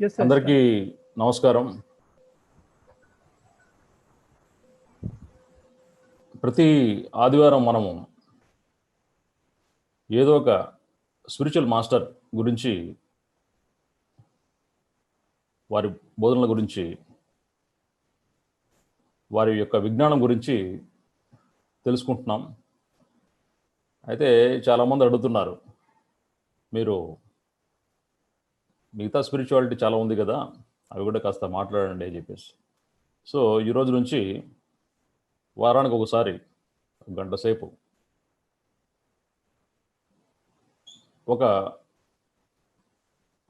Yes, yes, అందరికీ నమస్కారం. ప్రతి ఆదివారం మనము ఏదో ఒక స్పిరిచువల్ మాస్టర్ గురించి, వారి బోధనల గురించి, వారి యొక్క విజ్ఞానం గురించి తెలుసుకుంటున్నాం. అయితే చాలామంది అడుగుతున్నారు, మీరు మిగతా స్పిరిచువాలిటీ చాలా ఉంది కదా, అవి కూడా కాస్త మాట్లాడండి అని చెప్పేసి. సో ఈరోజు నుంచి వారానికి ఒకసారి ఒక గంట సేపు ఒక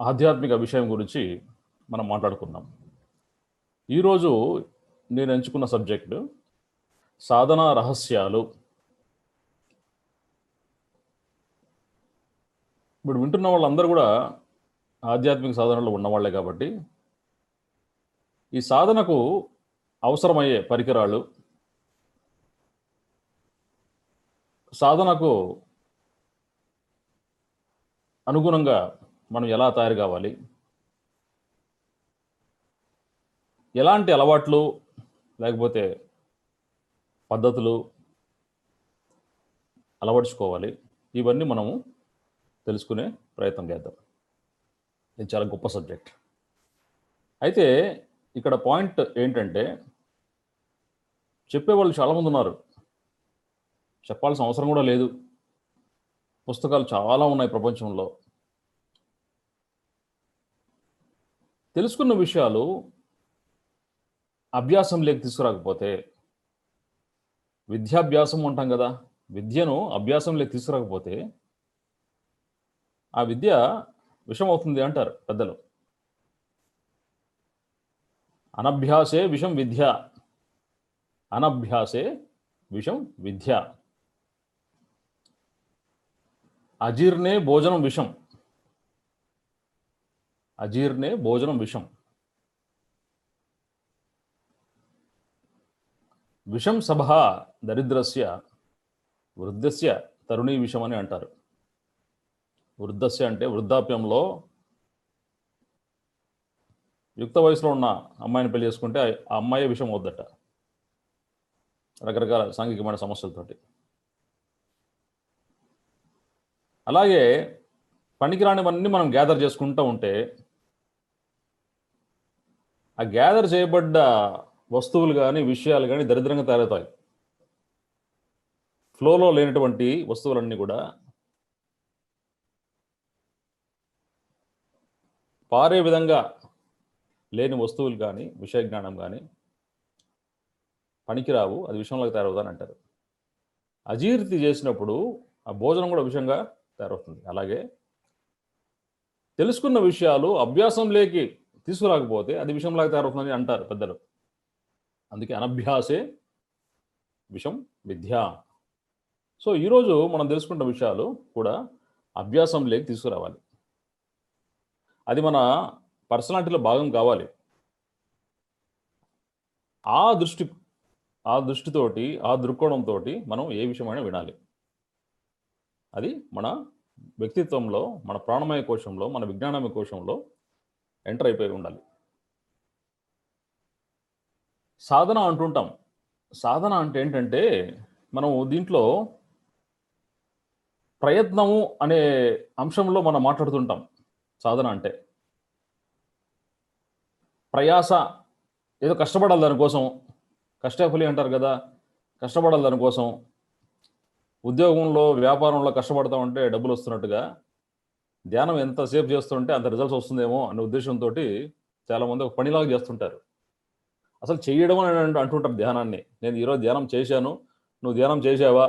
ఆధ్యాత్మిక విషయం గురించి మనం మాట్లాడుకుందాం. ఈరోజు నేను ఎంచుకున్న సబ్జెక్టు సాధనా రహస్యాలు. ఇప్పుడు వింటున్న వాళ్ళందరూ కూడా ఆధ్యాత్మిక సాధనలో ఉన్నవాళ్లే కాబట్టి ఈ సాధనకు అవసరమయ్యే పరికరాలు, సాధనకు అనుగుణంగా మనం ఎలా తయారు కావాలి, ఎలాంటి అలవాట్లు లేకపోతే పద్ధతులు అలవర్చుకోవాలి, ఇవన్నీ మనము తెలుసుకునే ప్రయత్నం చేద్దాం. ఇది చాలా గొప్ప సబ్జెక్ట్. అయితే ఇక్కడ పాయింట్ ఏంటంటే, చెప్పేవాళ్ళు చాలామంది ఉన్నారు, చెప్పాల్సిన అవసరం కూడా లేదు. పుస్తకాలు చాలా ఉన్నాయి ప్రపంచంలో. తెలుసుకున్న విషయాలు అభ్యాసంలోకి తీసుకురాకపోతే, విద్యాభ్యాసం అంటాం కదా, విద్యను అభ్యాసంలోకి తీసుకురాకపోతే ఆ విద్య విషం అవుతుంది అంటారు పెద్దలు. అనభ్యాసే విషం విద్య, అనభ్యాసే విషం విద్య, అజీర్ణే భోజనం విషం, అజీర్ణే భోజనం విషం, విషం సభా దరిద్రస్య వృద్ధస్య తరుణీ విషం అని అంటారు. వృద్ధస్య అంటే వృద్ధాప్యంలో యుక్త వయసులో ఉన్న అమ్మాయిని పెళ్లి చేసుకుంటే ఆ అమ్మాయి విషం అవుద్దట, రకరకాల సాంఘికమైన సమస్యలతోటి. అలాగే పనికిరానివన్నీ మనం గ్యాదర్ చేసుకుంటూ ఉంటే ఆ గ్యాదర్ చేయబడ్డ వస్తువులు కానీ విషయాలు కానీ దరిద్రంగా తయారవుతాయి. ఫ్లోలో లేనటువంటి వస్తువులన్నీ కూడా పారే విధంగా లేని వస్తువులు కానీ విషయ జ్ఞానం కానీ పనికిరావు, అది విషయంలోకి తయారవుతాని అంటారు. అజీర్తి చేసినప్పుడు ఆ భోజనం కూడా విషయంగా తయారవుతుంది. అలాగే తెలుసుకున్న విషయాలు అభ్యాసంలోకి తీసుకురాకపోతే అది విషయంలాగా తయారవుతుందని అంటారు పెద్దలు. అందుకే అనభ్యాసే విషం విద్య. సో ఈరోజు మనం తెలుసుకున్న విషయాలు కూడా అభ్యాసంలోకి తీసుకురావాలి. అది మన పర్సనాలిటీలో భాగం కావాలి. ఆ దృష్టితోటి, ఆ దృక్కోణంతో మనం ఏ విషయమైనా వినాలి. అది మన వ్యక్తిత్వంలో, మన ప్రాణమయ కోశంలో, మన విజ్ఞానమయ కోశంలో ఎంటర్ అయిపోయి ఉండాలి. సాధన అంటుంటాం. సాధన అంటే ఏంటంటే, మనం దీంట్లో ప్రయత్నము అనే అంశంలో మనం మాట్లాడుతుంటాం. సాధన అంటే ప్రయాస, ఏదో కష్టపడాలి దానికోసం, కష్టఫలి అంటారు కదా, కష్టపడాలి దానికోసం. ఉద్యోగంలో, వ్యాపారంలో కష్టపడతా ఉంటే డబ్బులు వస్తున్నట్టుగా ధ్యానం ఎంతసేపు చేస్తుంటే అంత రిజల్ట్స్ వస్తుందేమో అనే ఉద్దేశంతో చాలామంది ఒక పనిలాగా చేస్తుంటారు. అసలు చేయడం అని అంటుంటారు ధ్యానాన్ని. నేను ఈరోజు ధ్యానం చేశాను, నువ్వు ధ్యానం చేసావా,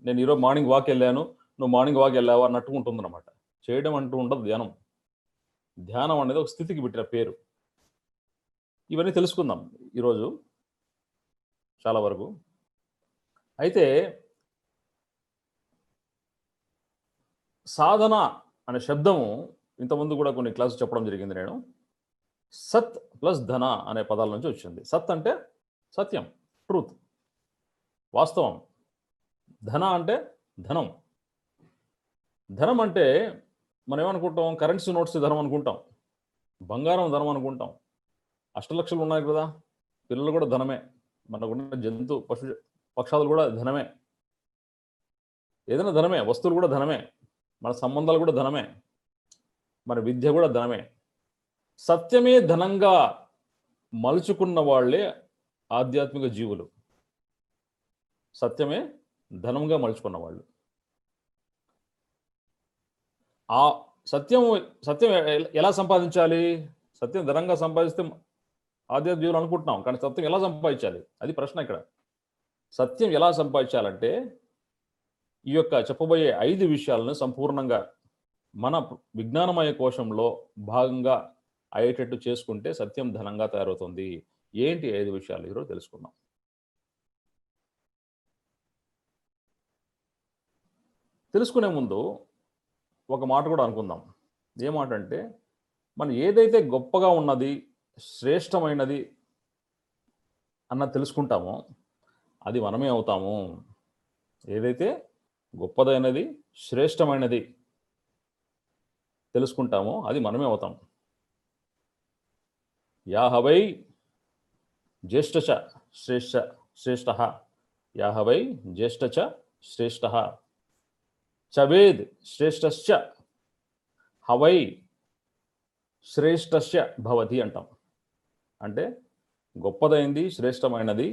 నేను ఈరోజు మార్నింగ్ వాక్ వెళ్ళాను, నువ్వు మార్నింగ్ వాక్ వెళ్ళావా అన్నట్టు ఉంటుందన్నమాట. చేయడం అంటూ ఉండదు ధ్యానం. ధ్యానం అనేది ఒక స్థితికి పెట్టిన పేరు. ఇవన్నీ తెలుసుకుందాం ఈరోజు చాలా వరకు. అయితే సాధన అనే శబ్దము ఇంతకుముందు కూడా కొన్ని క్లాసులు చెప్పడం జరిగింది నేను. సత్ ప్లస్ ధన అనే పదాల నుంచి వచ్చింది. సత్ అంటే సత్యం, ట్రూత్, వాస్తవం. ధన అంటే ధనం. ధనం అంటే మనం ఏమనుకుంటాం, కరెన్సీ నోట్స్ ధనం అనుకుంటాం. బంగారం ధనం అనుకుంటాం. అష్టలక్షలు ఉన్నాయి కదా, పిల్లలు కూడా ధనమే. మనకున్న జంతు పశు పక్షాదులు కూడా ధనమే. ఏదైనా ధనమే, వస్తువులు కూడా ధనమే, మన సంబంధాలు కూడా ధనమే, మన విద్య కూడా ధనమే. సత్యమే ధనంగా మలుచుకున్న వాళ్ళే ఆధ్యాత్మిక జీవులు. సత్యమే ధనంగా మలుచుకున్న వాళ్ళు. ఆ సత్యం సత్యం ఎలా సంపాదించాలి? సత్యం ధనంగా సంపాదిస్తే ఆధ్యాత్మిక జీవులు అనుకుంటున్నాం, కానీ సత్యం ఎలా సంపాదించాలి అది ప్రశ్న ఇక్కడ. సత్యం ఎలా సంపాదించాలంటే ఈ యొక్క చెప్పబోయే 5 విషయాలను సంపూర్ణంగా మన విజ్ఞానమయ కోశంలో భాగంగా అయ్యేటట్టు చేసుకుంటే సత్యం ధనంగా తయారవుతుంది. ఏంటి 5 విషయాలు ఈరోజు తెలుసుకుందాం. తెలుసుకునే ముందు ఒక మాట కూడా అనుకుందాం. ఏ మాట అంటే, మనం ఏదైతే గొప్పగా ఉన్నది, శ్రేష్టమైనది అన్నది తెలుసుకుంటామో అది మనమే అవుతాము. ఏదైతే గొప్పదైనది, శ్రేష్టమైనది తెలుసుకుంటామో అది మనమే అవుతాం. యాహవై జ్యేష్ఠచ శ్రేష్ఠ, యాహవై జ్యేష్ఠచ శ్రేష్ఠ, చవేద్ శ్రేష్ఠశ్చ హవై శ్రేష్ఠస్య భవతి అంటాం. అంటే గొప్పదైంది, శ్రేష్టమైనది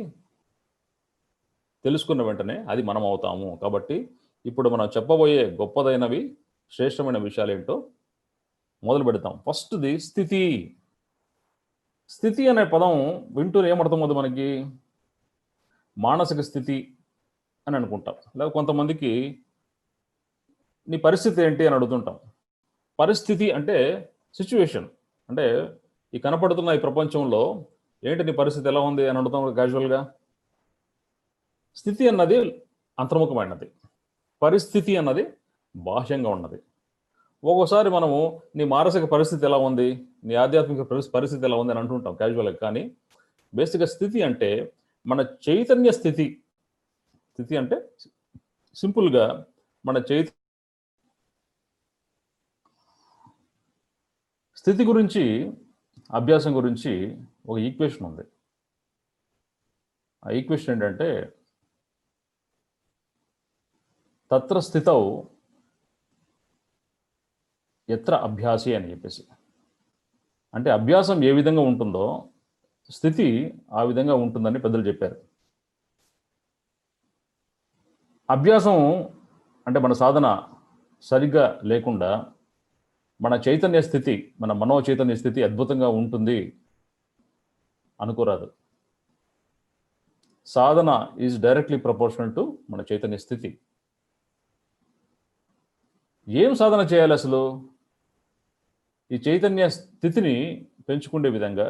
తెలుసుకున్న వెంటనే అది మనం అవుతాము. కాబట్టి ఇప్పుడు మనం చెప్పబోయే గొప్పదైనవి, శ్రేష్టమైన విషయాలు ఏంటో మొదలు పెడతాం. ఫస్ట్ది స్థితి. స్థితి అనే పదం వింటూనే ఏమర్థమవుతుంది మనకి? మానసిక స్థితి అని అనుకుంటాం. లేదా కొంతమందికి నీ పరిస్థితి ఏంటి అని అడుగుతుంటాం. పరిస్థితి అంటే సిచ్యువేషన్. అంటే ఈ కనపడుతున్న ఈ ప్రపంచంలో ఏంటి నీ పరిస్థితి ఎలా ఉంది అని అడుగుతాం క్యాజువల్గా. స్థితి అన్నది అంతర్ముఖమైనది, పరిస్థితి అన్నది బాహ్యంగా ఉన్నది. ఒక్కోసారి మనము నీ మానసిక పరిస్థితి ఎలా ఉంది, నీ ఆధ్యాత్మిక పరిస్థితి ఎలా ఉంది అని అంటుంటాం క్యాజువల్గా. కానీ బేసిక్గా స్థితి అంటే మన చైతన్య స్థితి. స్థితి అంటే సింపుల్గా మన స్థితి గురించి, అభ్యాసం గురించి ఒక ఈక్వేషన్ ఉంది. ఆ ఈక్వేషన్ ఏంటంటే తత్ర స్థితౌ ఎత్ర అభ్యాసి అని చెప్పేసి. అంటే అభ్యాసం ఏ విధంగా ఉంటుందో స్థితి ఆ విధంగా ఉంటుందని పెద్దలు చెప్పారు. అభ్యాసం అంటే మన సాధన సరిగ్గా లేకుండా మన చైతన్య స్థితి, మన మనో చైతన్య స్థితి అద్భుతంగా ఉంటుంది అనుకోరాదు. సాధన ఈజ్ డైరెక్ట్లీ ప్రపోర్షనల్ టు మన చైతన్య స్థితి. ఏం సాధన చేయాలి అసలు? ఈ చైతన్య స్థితిని పెంచుకునే విధంగా,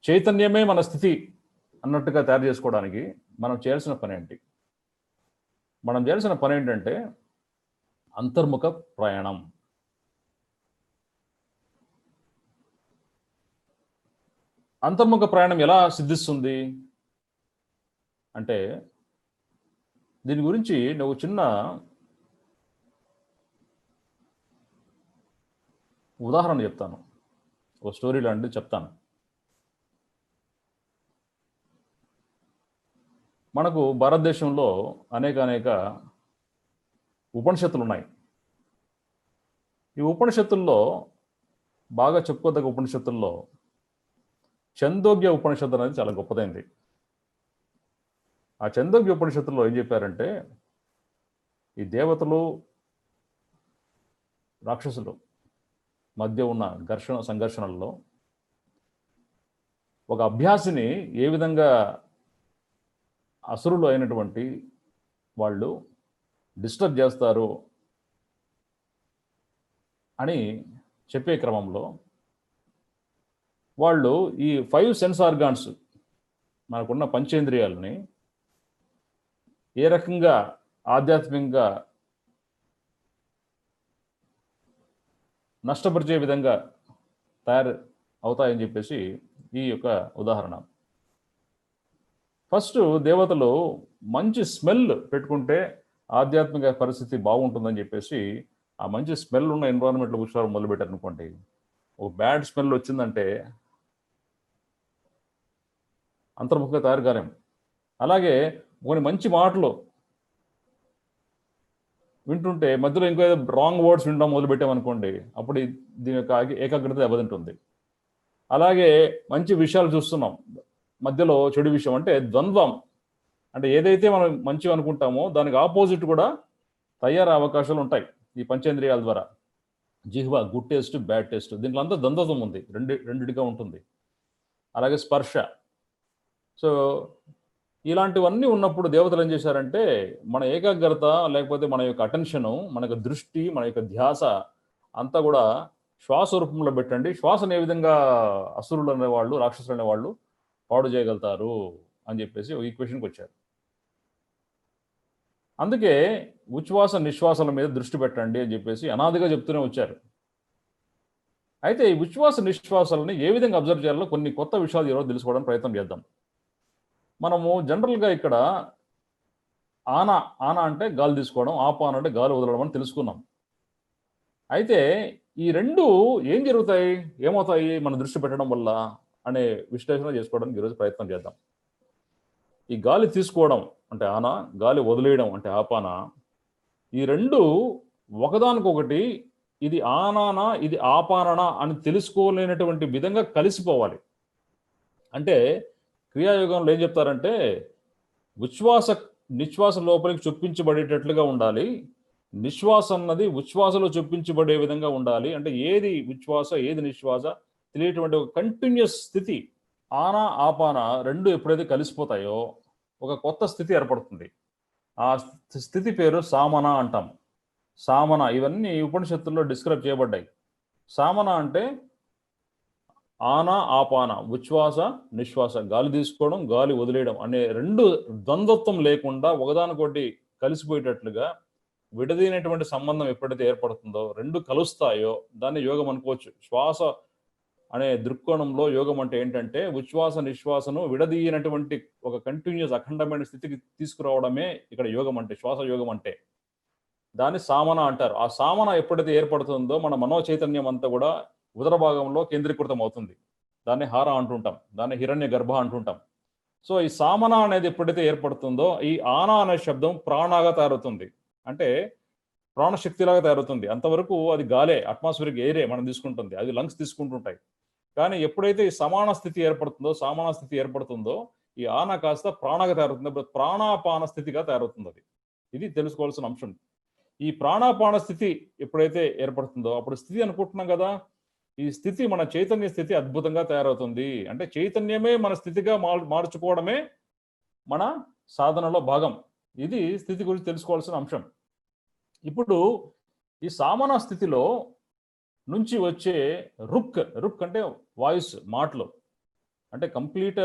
చైతన్యమే మన స్థితి అన్నట్టుగా తయారు చేసుకోవడానికి మనం చేయాల్సిన పని ఏంటి? మనం చేయాల్సిన పని ఏంటంటే అంతర్ముఖ ప్రయాణం. అంతర్ముఖ ప్రయాణం ఎలా సిద్ధిస్తుంది అంటే, దీని గురించి నువ్వు చిన్న ఉదాహరణ చెప్తాను, ఒక స్టోరీ లాంటిది చెప్తాను. మనకు భారతదేశంలో అనేక ఉపనిషత్తులు ఉన్నాయి. ఈ ఉపనిషత్తుల్లో బాగా చెప్పుకోదగ్గ ఉపనిషత్తుల్లో ఛందోగ్య ఉపనిషత్తు అనేది చాలా గొప్పదైంది. ఆ ఛందోగ్య ఉపనిషత్తుల్లో ఏం చెప్పారంటే, ఈ దేవతలు రాక్షసులు మధ్య ఉన్న సంఘర్షణల్లో ఒక అభ్యాసిని ఏ విధంగా అసురులు అయినటువంటి వాళ్ళు డిస్టర్బ్ చేస్తారు అని చెప్పే క్రమంలో వాళ్ళు ఈ 5 సెన్స్ ఆర్గాన్స్, మనకున్న పంచేంద్రియాలని ఏ రకంగా ఆధ్యాత్మికంగా నష్టపరిచే విధంగా తయారు అవుతాయని చెప్పేసి ఈ యొక్క ఉదాహరణ. ఫస్ట్ దేవతలు మంచి స్మెల్ పెట్టుకుంటే ఆధ్యాత్మిక పరిస్థితి బాగుంటుందని చెప్పేసి ఆ మంచి స్మెల్ ఉన్న ఎన్విరాన్మెంట్లో కూర్చోవడం మొదలుపెట్టారు అనుకోండి. ఒక బ్యాడ్ స్మెల్ వచ్చిందంటే అంతర్ముఖంగా తయారు కాలేం. అలాగే కొన్ని మంచి మాటలు వింటుంటే మధ్యలో ఇంకో ఏదో రాంగ్ వర్డ్స్ వినడం మొదలు పెట్టామనుకోండి, అప్పుడు దీని యొక్క ఏకాగ్రత దెబ్బతింటుంది. అలాగే మంచి విషయాలు చూస్తున్నాం, మధ్యలో చెడు విషయం అంటే ద్వంద్వం, అంటే ఏదైతే మనం మంచిగా అనుకుంటామో దానికి ఆపోజిట్ కూడా తయారయ్యే అవకాశాలు ఉంటాయి ఈ పంచేంద్రియాల ద్వారా. జిహ్వ గుడ్ టేస్ట్, బ్యాడ్ టేస్ట్, దీంట్లో అంతా ద్వంద్వం ఉంది, రెండిటిగా ఉంటుంది. అలాగే స్పర్శ. సో ఇలాంటివన్నీ ఉన్నప్పుడు దేవతలు ఏం చేశారంటే మన ఏకాగ్రత లేకపోతే మన యొక్క అటెన్షను, మన యొక్క దృష్టి, మన యొక్క ధ్యాస అంతా కూడా శ్వాస రూపంలో పెట్టండి. శ్వాసను ఏ విధంగా అసురులు అనేవాళ్ళు, రాక్షసులు అనేవాళ్ళు పాడు చేయగలుగుతారు అని చెప్పేసి ఒక ఈక్వేషన్కి వచ్చారు. అందుకే ఉచ్ఛ్వాస నిశ్వాసాల మీద దృష్టి పెట్టండి అని చెప్పేసి అనాదిగా చెప్తూనే వచ్చారు. అయితే ఈ ఉచ్ఛ్వాస నిశ్వాసాలని ఏ విధంగా అబ్జర్వ్ చేయాలో కొన్ని కొత్త విషయాలు ఈరోజు తెలుసుకోవడానికి ప్రయత్నం చేద్దాం. మనము జనరల్గా ఇక్కడ ఆనా ఆనా అంటే గాలి తీసుకోవడం, ఆపాన అంటే గాలి వదలడం అని తెలుసుకున్నాం. అయితే ఈ రెండు ఏం జరుగుతాయి, ఏమవుతాయి మన దృష్టి పెట్టడం వల్ల అనే విశ్లేషణ చేసుకోవడానికి ఈరోజు ప్రయత్నం చేద్దాం. ఈ గాలి తీసుకోవడం అంటే ఆనా, గాలి వదిలేయడం అంటే ఆపాన, ఈ రెండు ఒకదానికొకటి ఇది ఆనానా ఇది ఆపాననా అని తెలుసుకోలేనటువంటి విధంగా కలిసిపోవాలి. అంటే క్రియాయోగంలో ఏం చెప్తారంటే ఉచ్ఛ్వాస నిశ్వాస లోపలికి చొప్పించబడేటట్లుగా ఉండాలి, నిశ్వాస అన్నది ఉచ్ఛ్వాసలో చొప్పించబడే విధంగా ఉండాలి. అంటే ఏది ఉచ్ఛ్వాస ఏది నిశ్వాస తెలియటువంటి ఒక కంటిన్యూస్ స్థితి, ఆనా ఆపాన రెండు ఎప్పుడైతే కలిసిపోతాయో ఒక కొత్త స్థితి ఏర్పడుతుంది. ఆ స్థితి పేరు సామన అంటాం. సామన ఇవన్నీ ఉపనిషత్తుల్లో డిస్క్రైబ్ చేయబడ్డాయి. సామన అంటే ఆనా ఆపాన, ఉచ్ఛ్వాస నిశ్వాస, గాలి తీసుకోవడం గాలి వదిలేయడం అనే రెండు ద్వంద్వత్వం లేకుండా ఒకదానికొకటి కలిసిపోయేటట్లుగా విడదీనటువంటి సంబంధం ఎప్పుడైతే ఏర్పడుతుందో, రెండు కలుస్తాయో దాన్ని యోగం అనుకోవచ్చు. శ్వాస అనే దృక్కోణంలో యోగం అంటే ఏంటంటే ఉచ్ఛ్వాస నిశ్వాసను విడదీయనటువంటి ఒక కంటిన్యూస్ అఖండమైన స్థితికి తీసుకురావడమే ఇక్కడ యోగం అంటే, శ్వాస యోగం అంటే. దాన్ని సామన అంటారు. ఆ సామన ఎప్పుడైతే ఏర్పడుతుందో మన మనో చైతన్యం అంతా కూడా ఉదర భాగంలో కేంద్రీకృతం అవుతుంది. దాన్ని హార అంటుంటాం, దాన్ని హిరణ్య గర్భ అంటుంటాం. సో ఈ సామన అనేది ఎప్పుడైతే ఏర్పడుతుందో ఈ ఆనా అనే శబ్దం ప్రాణాగా తయారవుతుంది, అంటే ప్రాణశక్తిలాగా తయారవుతుంది. అంతవరకు అది గాలే, అట్మాస్ఫిరిక్ ఎయిరే మనం తీసుకుంటుంది, అది లంగ్స్ తీసుకుంటుంటాయి. కానీ ఎప్పుడైతే ఈ సమాన స్థితి ఏర్పడుతుందో, సామాన స్థితి ఏర్పడుతుందో ఈ ఆనా కాస్త ప్రాణగా తయారవుతుంది. అప్పుడు ప్రాణాపాన స్థితిగా తయారవుతుంది. అది ఇది తెలుసుకోవాల్సిన అంశం. ఈ ప్రాణాపాన స్థితి ఎప్పుడైతే ఏర్పడుతుందో అప్పుడు స్థితి అనుకుంటున్నాం కదా, ఈ స్థితి మన చైతన్య స్థితి అద్భుతంగా తయారవుతుంది. అంటే చైతన్యమే మన స్థితిగా మార్చుకోవడమే మన సాధనలో భాగం. ఇది స్థితి గురించి తెలుసుకోవాల్సిన అంశం. ఇప్పుడు ఈ సామన స్థితిలో నుంచి వచ్చే రుక్, రుక్ అంటే వాయిస్, మాటలు, అంటే కంప్లీట్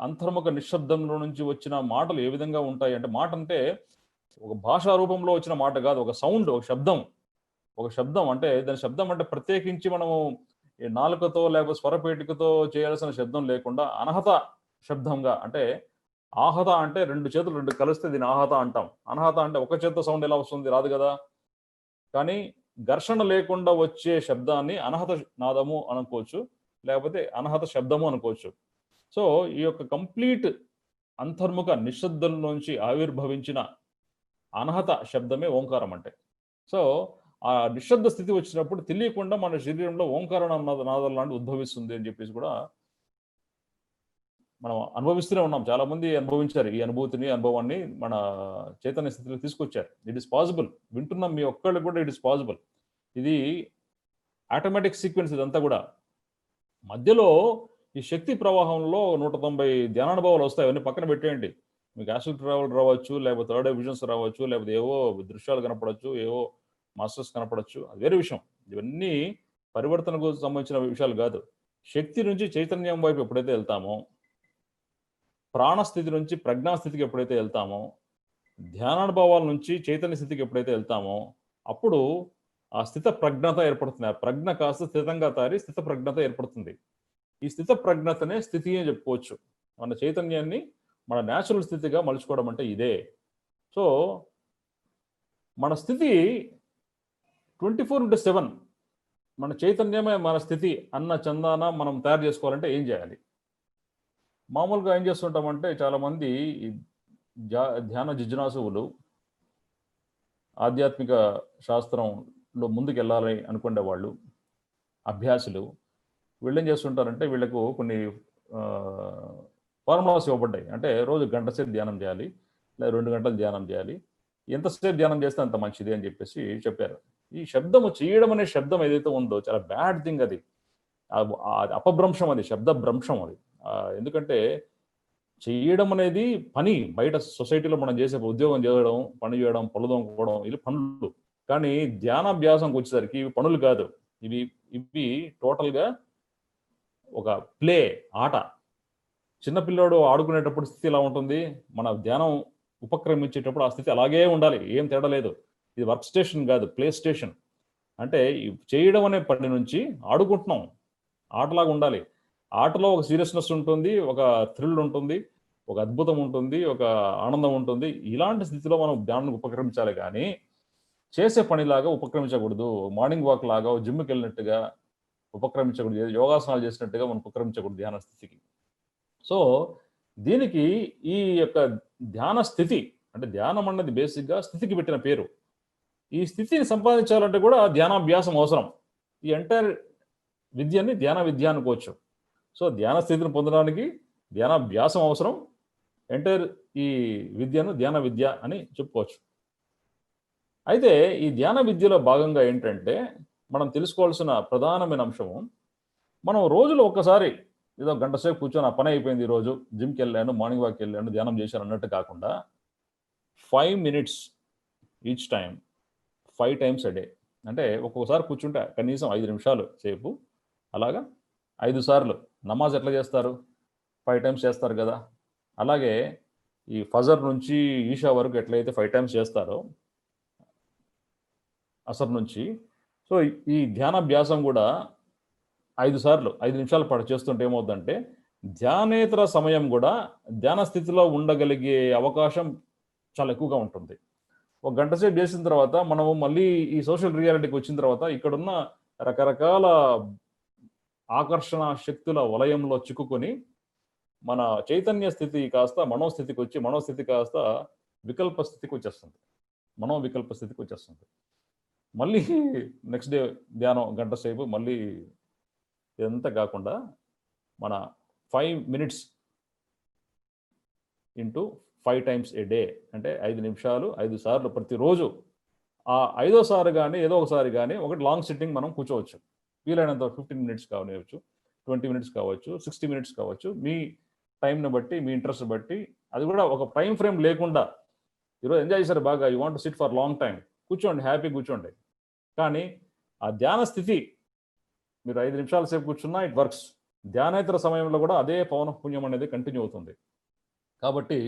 అంతర్ముఖ నిశ్శబ్దంలో నుంచి వచ్చిన మాటలు ఏ విధంగా ఉంటాయి అంటే, మాట అంటే ఒక భాషా రూపంలో వచ్చిన మాట కాదు, ఒక సౌండ్, ఒక శబ్దం. ఒక శబ్దం అంటే దాని శబ్దం అంటే ప్రత్యేకించి మనము నాలుకతో లేకపోతే స్వరపేటికతో చేయాల్సిన శబ్దం లేకుండా అనహత శబ్దంగా, అంటే ఆహత అంటే రెండు చేతులు రెండు కలిస్తే దీన్ని ఆహత అంటాం. అనహత అంటే ఒక చేత్తో సౌండ్ ఎలా వస్తుంది, రాదు కదా. కానీ ఘర్షణ లేకుండా వచ్చే శబ్దాన్ని అనహత నాదము అనుకోవచ్చు, లేకపోతే అనహత శబ్దము అనుకోవచ్చు. సో ఈ యొక్క కంప్లీట్ అంతర్ముఖ నిశ్శబ్దంలోంచి ఆవిర్భవించిన అనహత శబ్దమే ఓంకారం అంటే. సో ఆ నిశ్శబ్ద స్థితి వచ్చినప్పుడు తెలియకుండా మన శరీరంలో ఓంకార నాదం లాంటి ఉద్భవిస్తుంది అని చెప్పేసి కూడా మనం అనుభవిస్తూనే ఉన్నాం. చాలా మంది అనుభవించారు ఈ అనుభూతిని, అనుభవాన్ని మన చైతన్య స్థితిలో తీసుకొచ్చారు. It is possible. వింటున్నాం మీ ఒక్కళ్ళు కూడా ఇట్ ఈస్ పాసిబుల్. ఇది ఆటోమేటిక్ సీక్వెన్స్ ఇదంతా కూడా. మధ్యలో ఈ శక్తి ప్రవాహంలో 190 ధ్యానానుభవాలు వస్తాయి, అవన్నీ పక్కన పెట్టేయండి. మీకు యాస్ట్రల్ ట్రావెల్ రావచ్చు, లేకపోతే థర్డ్ ఐ విజన్స్ రావచ్చు, లేకపోతే ఏవో దృశ్యాలు కనపడవచ్చు, ఏవో మాస్టర్స్ కనపడచ్చు, అది వేరే విషయం. ఇవన్నీ పరివర్తనకు సంబంధించిన విషయాలు కాదు. శక్తి నుంచి చైతన్యం వైపు ఎప్పుడైతే వెళ్తామో, ప్రాణస్థితి నుంచి ప్రజ్ఞాస్థితికి ఎప్పుడైతే వెళ్తామో, ధ్యానానుభవాల నుంచి చైతన్య స్థితికి ఎప్పుడైతే వెళ్తామో అప్పుడు ఆ స్థిత ప్రజ్ఞత ఏర్పడుతుంది. ఆ ప్రజ్ఞ కాస్త స్థితంగా తారి స్థిత ప్రజ్ఞత ఏర్పడుతుంది. ఈ స్థిత ప్రజ్ఞతనే స్థితి అని చెప్పుకోవచ్చు. మన చైతన్యాన్ని మన న్యాచురల్ స్థితిగా మలుచుకోవడం అంటే ఇదే. సో మన స్థితి 24/7 మన చైతన్యమే మన స్థితి అన్న చందాన మనం తయారు చేసుకోవాలంటే ఏం చేయాలి? మామూలుగా ఏం చేస్తుంటామంటే చాలామంది ఈ ధ్యాన జిజ్ఞాసువులు, ఆధ్యాత్మిక శాస్త్రంలో ముందుకెళ్ళాలి అనుకునే వాళ్ళు, అభ్యాసులు వీళ్ళేం చేస్తుంటారంటే వీళ్ళకు కొన్ని ఫార్ములాస్ ఇవ్వబడ్డాయి. అంటే రోజు గంట సేపు ధ్యానం చేయాలి, లేదా 2 గంటలు ధ్యానం చేయాలి. ఎంతసేపు ధ్యానం చేస్తే అంత మంచిది అని చెప్పేసి చెప్పారు. ఈ శబ్దము చేయడం అనే శబ్దం ఏదైతే ఉందో చాలా బ్యాడ్ థింగ్ అది. అపభ్రంశం అది, శబ్ద భ్రంశం అది. ఎందుకంటే చేయడం అనేది పని. బయట సొసైటీలో మనం చేసే ఉద్యోగం చేయడం, పని చేయడం, పళ్ళు తోముకోవడం ఇవి పనులు. కానీ ధ్యానాభ్యాసంకి వచ్చేసరికి ఇవి పనులు కాదు. ఇవి ఇవి టోటల్‌గా ఒక ప్లే, ఆట. చిన్నపిల్లోడు ఆడుకునేటప్పుడు స్థితి ఎలా ఉంటుంది? మన ధ్యానం ఉపక్రమించేటప్పుడు ఆ స్థితి అలాగే ఉండాలి. ఏం తేడా లేదు. ఇది వర్క్ స్టేషన్ కాదు, ప్లే స్టేషన్. అంటే చేయడం అనే పని నుంచి ఆడుకుంటున్నాం. ఆటలాగా ఉండాలి. ఆటలో ఒక సీరియస్‌నెస్ ఉంటుంది, ఒక థ్రిల్ ఉంటుంది, ఒక అద్భుతం ఉంటుంది, ఒక ఆనందం ఉంటుంది. ఇలాంటి స్థితిలో మనం ధ్యానానికి ఉపక్రమించాలి గానీ, చేసే పనిలాగా ఉపక్రమించకూడదు. మార్నింగ్ వాక్ లాగా, జిమ్‌కెళ్ళినట్టుగా ఉపక్రమించకూడదు. యోగాసనాలు చేసినట్టుగా మనం ఉపక్రమించకూడదు ధ్యాన స్థితికి. సో, దీనికి ఈ యొక్క ధ్యాన స్థితి అంటే ధ్యానం అన్నది బేసిక్‌గా స్థితికి పెట్టిన పేరు. ఈ స్థితిని సంపాదించాలంటే కూడా ధ్యానాభ్యాసం అవసరం. ఈ ఎంటైర్ విద్యని ధ్యాన విద్య అనుకోవచ్చు. సో, ధ్యాన స్థితిని పొందడానికి ధ్యానాభ్యాసం అవసరం. ఎంటైర్ ఈ విద్యను ధ్యాన విద్య అని చెప్పుకోవచ్చు. అయితే ఈ ధ్యాన విద్యలో భాగంగా ఏంటంటే, మనం తెలుసుకోవాల్సిన ప్రధానమైన అంశము, మనం రోజులో ఒక్కసారి ఏదో గంట సేపు కూర్చొని ఆ పని అయిపోయింది ఈరోజు, జిమ్‌కెళ్ళాను, మార్నింగ్ వాక్‌కెళ్ళాను, ధ్యానం చేశాను అన్నట్టు కాకుండా 5 minutes each time 5 times a day. అంటే ఒక్కొక్కసారి కూర్చుంటే కనీసం 5 నిమిషాలు సేపు అలాగా 5 సార్లు. నమాజ్ ఎట్లా చేస్తారు? 5 టైమ్స్ చేస్తారు కదా! అలాగే ఈ ఫజర్ నుంచి ఈషా వరకు ఎట్లయితే 5 టైమ్స్ చేస్తారో అసర్ నుంచి, సో ఈ ధ్యానాభ్యాసం కూడా 5 సార్లు 5 నిమిషాల పాటు చేస్తుంటే ఏమవుద్దంటే, ధ్యానేతర సమయం కూడా ధ్యాన స్థితిలో ఉండగలిగే అవకాశం చాలా ఎక్కువగా ఉంటుంది. ఒక గంట సేపు చేసిన తర్వాత మనము మళ్ళీ ఈ సోషల్ రియాలిటీకి వచ్చిన తర్వాత ఇక్కడున్న రకరకాల ఆకర్షణ శక్తుల వలయంలో చిక్కుకొని, మన చైతన్య స్థితి కాస్త మనోస్థితికొచ్చి, మనోస్థితి కాస్త వికల్ప స్థితికొచ్చేస్తుంది. మనోవికల్ప స్థితికొచ్చేస్తుంది. మళ్ళీ నెక్స్ట్ డే ధ్యానం గంట సేపు మళ్ళీ ఇదంతా కాకుండా మన 5 minutes into 5 times a day అంటే 5 నిమిషాలు 5 సార్లు ప్రతిరోజు. ఆ ఐదో సారి గానీ, ఏదో ఒకసారి గానీ ఒకటి లాంగ్ సిట్టింగ్ మనం కూర్చోవచ్చు. వీలైనంత 15 మినిట్స్ కానివ్వచ్చు, 20 మినిట్స్ కావచ్చు, 60 మినిట్స్ కావచ్చు. మీ టైంని బట్టి, మీ ఇంట్రెస్ట్ బట్టి అది కూడా ఒక టైమ్ ఫ్రేమ్ లేకుండా ఈరోజు ఎంజాయ్ చేశారు బాగా, you want to SIT for long time కూర్చోండి, హ్యాపీగా కూర్చోండి. కానీ ఆ ధ్యాన స్థితి మీరు 5 నిమిషాల సేపు కూర్చున్నా ఇట్ వర్క్స్. ధ్యానేతర సమయంలో కూడా అదే పవన పుణ్యం అనేది కంటిన్యూ అవుతుంది. కాబట్టి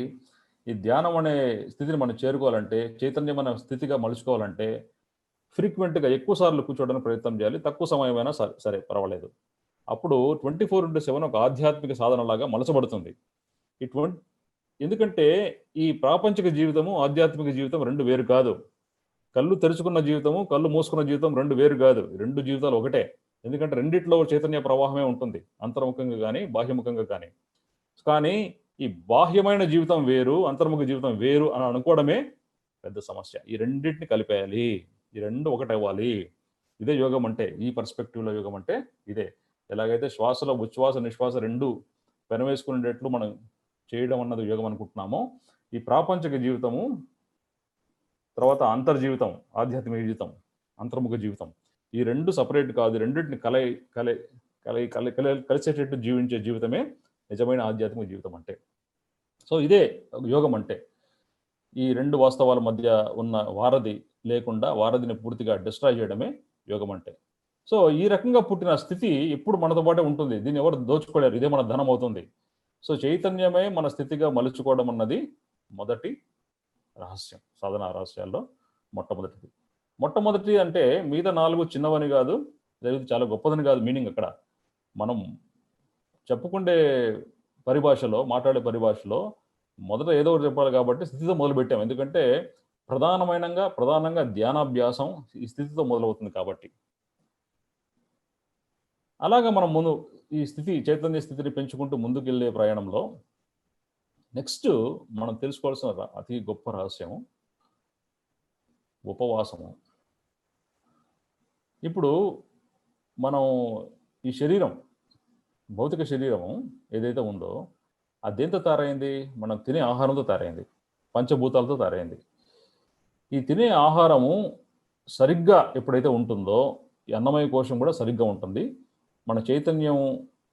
ఈ ధ్యానం అనే స్థితిని మనం చేరుకోవాలంటే, చైతన్యమైన స్థితిగా మలుచుకోవాలంటే ఫ్రీక్వెంట్‌గా ఎక్కువ సార్లు కూర్చోవడానికి ప్రయత్నం చేయాలి. తక్కువ సమయమైనా సరే పర్వాలేదు. అప్పుడు 24/7 ఒక ఆధ్యాత్మిక సాధనలాగా మలచబడుతుంది. ఈ ఎందుకంటే ఈ ప్రాపంచిక జీవితము, ఆధ్యాత్మిక జీవితం 2 వేరు కాదు. కళ్ళు తెరుచుకున్న జీవితము, కళ్ళు మూసుకున్న జీవితం 2 వేరు కాదు. 2 జీవితాలు ఒకటే. ఎందుకంటే రెండిట్లో చైతన్య ప్రవాహమే ఉంటుంది. అంతర్ముఖంగా గానీ, బాహ్యముఖంగా కానీ. కానీ ఈ బాహ్యమైన జీవితం వేరు, అంతర్ముఖ జీవితం వేరు అని అనుకోవడమే పెద్ద సమస్య. ఈ రెండిటిని కలిపేయాలి. ఈ 2 ఒకటవ్వాలి. ఇదే యోగం అంటే. ఈ పర్స్పెక్టివ్‌లో యోగం అంటే ఇదే. ఎలాగైతే శ్వాసలో ఉచ్ఛ్వాస, నిశ్వాస 2 పెనవేసుకునేటట్లు మనం చేయడం అన్నది యోగం అనుకుంటున్నామో, ఈ ప్రాపంచిక జీవితము, తర్వాత అంతర్జీవితం, ఆధ్యాత్మిక జీవితం, అంతర్ముఖ జీవితం. ఈ 2 సెపరేట్ కాదు. రెండిటిని కలిసేటట్టు జీవించే జీవితమే నిజమైన ఆధ్యాత్మిక జీవితం అంటే. సో ఇదే యోగం అంటే. ఈ 2 వాస్తవాల మధ్య ఉన్న వారధి లేకుండా, వారధిని పూర్తిగా డిస్ట్రాయ్ చేయడమే యోగం అంటే. సో ఈ రకంగా పుట్టిన స్థితి ఎప్పుడు మనతో పాటే ఉంటుంది. దీన్ని ఎవరు దోచుకోలేరు. ఇదే మన ధనం అవుతుంది. సో చైతన్యమే మన స్థితిగా మలుచుకోవడం అన్నది మొదటి రహస్యం. సాధనా రహస్యాల్లో మొట్టమొదటిది. మొట్టమొదటి అంటే మిగతా 4 చిన్నవని కాదు, లేదా చాలా గొప్పదని కాదు మీనింగ్ అక్కడ. మనం చెప్పుకుండే పరిభాషలో, మాట్లాడే పరిభాషలో మొదట ఏదో ఒకటి చెప్పాలి కాబట్టి స్థితితో మొదలుపెట్టాం. ఎందుకంటే ప్రధానంగా ధ్యానాభ్యాసం ఈ స్థితితో మొదలవుతుంది కాబట్టి. అలాగా మనం ముందు ఈ స్థితి చైతన్య స్థితిని పెంచుకుంటూ ముందుకెళ్ళే ప్రయాణంలో నెక్స్ట్ మనం తెలుసుకోవాల్సిన అతి గొప్ప రహస్యం ఉపవాసము. ఇప్పుడు మనం ఈ శరీరం, భౌతిక శరీరము ఏదైతే ఉందో అది దేంతో తయారైంది? మనం తినే ఆహారంతో తయారైంది, పంచభూతాలతో తయారైంది. ఈ తినే ఆహారము సరిగ్గా ఎప్పుడైతే ఉంటుందో ఈ అన్నమయ కోశం కూడా సరిగ్గా ఉంటుంది. మన చైతన్యం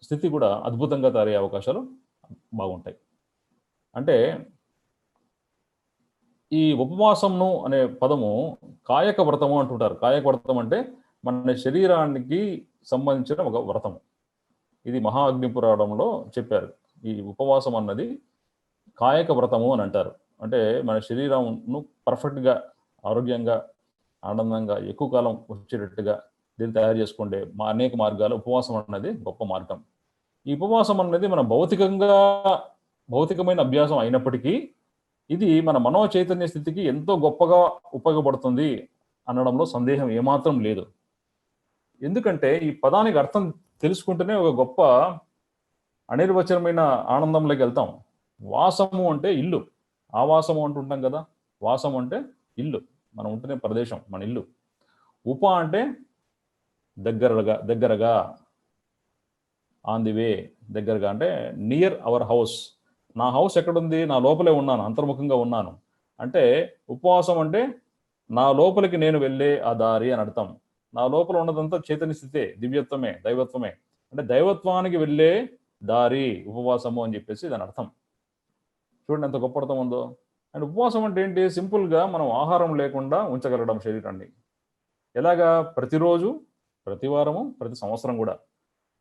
స్థితి కూడా అద్భుతంగా తయారయ్యే అవకాశాలు బాగుంటాయి. అంటే ఈ ఉపవాసంను అనే పదము కాయక వ్రతము అంటుంటారు. కాయక వ్రతం అంటే మన శరీరానికి సంబంధించిన ఒక వ్రతము. ఇది మహా అగ్ని పురాణంలో చెప్పారు. ఈ ఉపవాసం అన్నది కాయక వ్రతము అని అంటారు. అంటే మన శరీరంను పర్ఫెక్ట్గా, ఆరోగ్యంగా, ఆనందంగా ఎక్కువ కాలం వచ్చేటట్టుగా దీన్ని తయారు చేసుకుంటే అనేక మార్గాలు ఉపవాసం అన్నది గొప్ప మార్గం. ఈ ఉపవాసం అన్నది మన భౌతికమైన అభ్యాసం అయినప్పటికీ ఇది మన మనో చైతన్య స్థితికి ఎంతో గొప్పగా ఉపయోగపడుతుంది అనడంలో సందేహం ఏమాత్రం లేదు. ఎందుకంటే ఈ పదానికి అర్థం తెలుసుకుంటేనే ఒక గొప్ప అనిర్వచనమైన ఆనందంలోకి వెళ్తాం. వాసము అంటే ఇల్లు, ఆవాసము అంటుంటాం కదా. వాసం అంటే ఇల్లు, మనం ఉంటున్న ప్రదేశం, మన ఇల్లు. ఉప అంటే దగ్గరగా, ఆన్ ది వే, దగ్గరగా అంటే నియర్ అవర్ హౌస్. నా హౌస్ ఎక్కడుంది? నా లోపలే ఉన్నాను, అంతర్ముఖంగా ఉన్నాను. అంటే ఉపవాసం అంటే నా లోపలికి నేను వెళ్ళే ఆ దారి అని అర్థం. నా లోపల ఉన్నదంతా చైతన్య స్థితే, దివ్యత్వమే, దైవత్వమే. అంటే దైవత్వానికి వెళ్ళే దారి ఉపవాసము అని చెప్పేసి దాని అర్థం. చూడండి ఎంత గొప్ప అర్థం ఉందో. అండ్ ఉపవాసం అంటే ఏంటి? సింపుల్గా మనం ఆహారం లేకుండా ఉంచగలగడం శరీరాన్ని. ఎలాగా? ప్రతిరోజు, ప్రతి వారము, ప్రతి సంవత్సరం కూడా.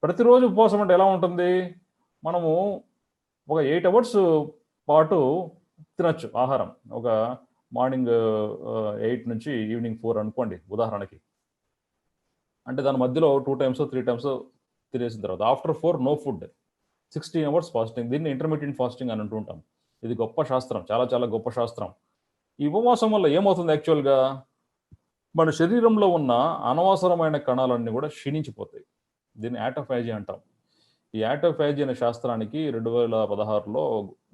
ప్రతిరోజు ఉపవాసం అంటే ఎలా ఉంటుంది? మనము ఒక 8 అవర్స్ పాటు తినచ్చు ఆహారం. ఒక మార్నింగ్ 8 నుంచి ఈవినింగ్ 4 అనుకోండి ఉదాహరణకి. అంటే దాని మధ్యలో 2 టైమ్స్ 3 టైమ్స్ తినేసిన తర్వాత after 4 no food, 16 hours fasting. దీన్ని ఇంటర్మీడియట్ ఫాస్టింగ్ అని అంటుంటాం. ఇది గొప్ప శాస్త్రం, చాలా చాలా గొప్ప శాస్త్రం. ఈ ఉపవాసం వల్ల ఏమవుతుంది యాక్చువల్గా? మన శరీరంలో ఉన్న అనవసరమైన కణాలన్నీ కూడా క్షీణించిపోతాయి. దీన్ని యాటోఫాజీ అంటాం. ఈ యాటోఫాజీ అనే శాస్త్రానికి 2016లో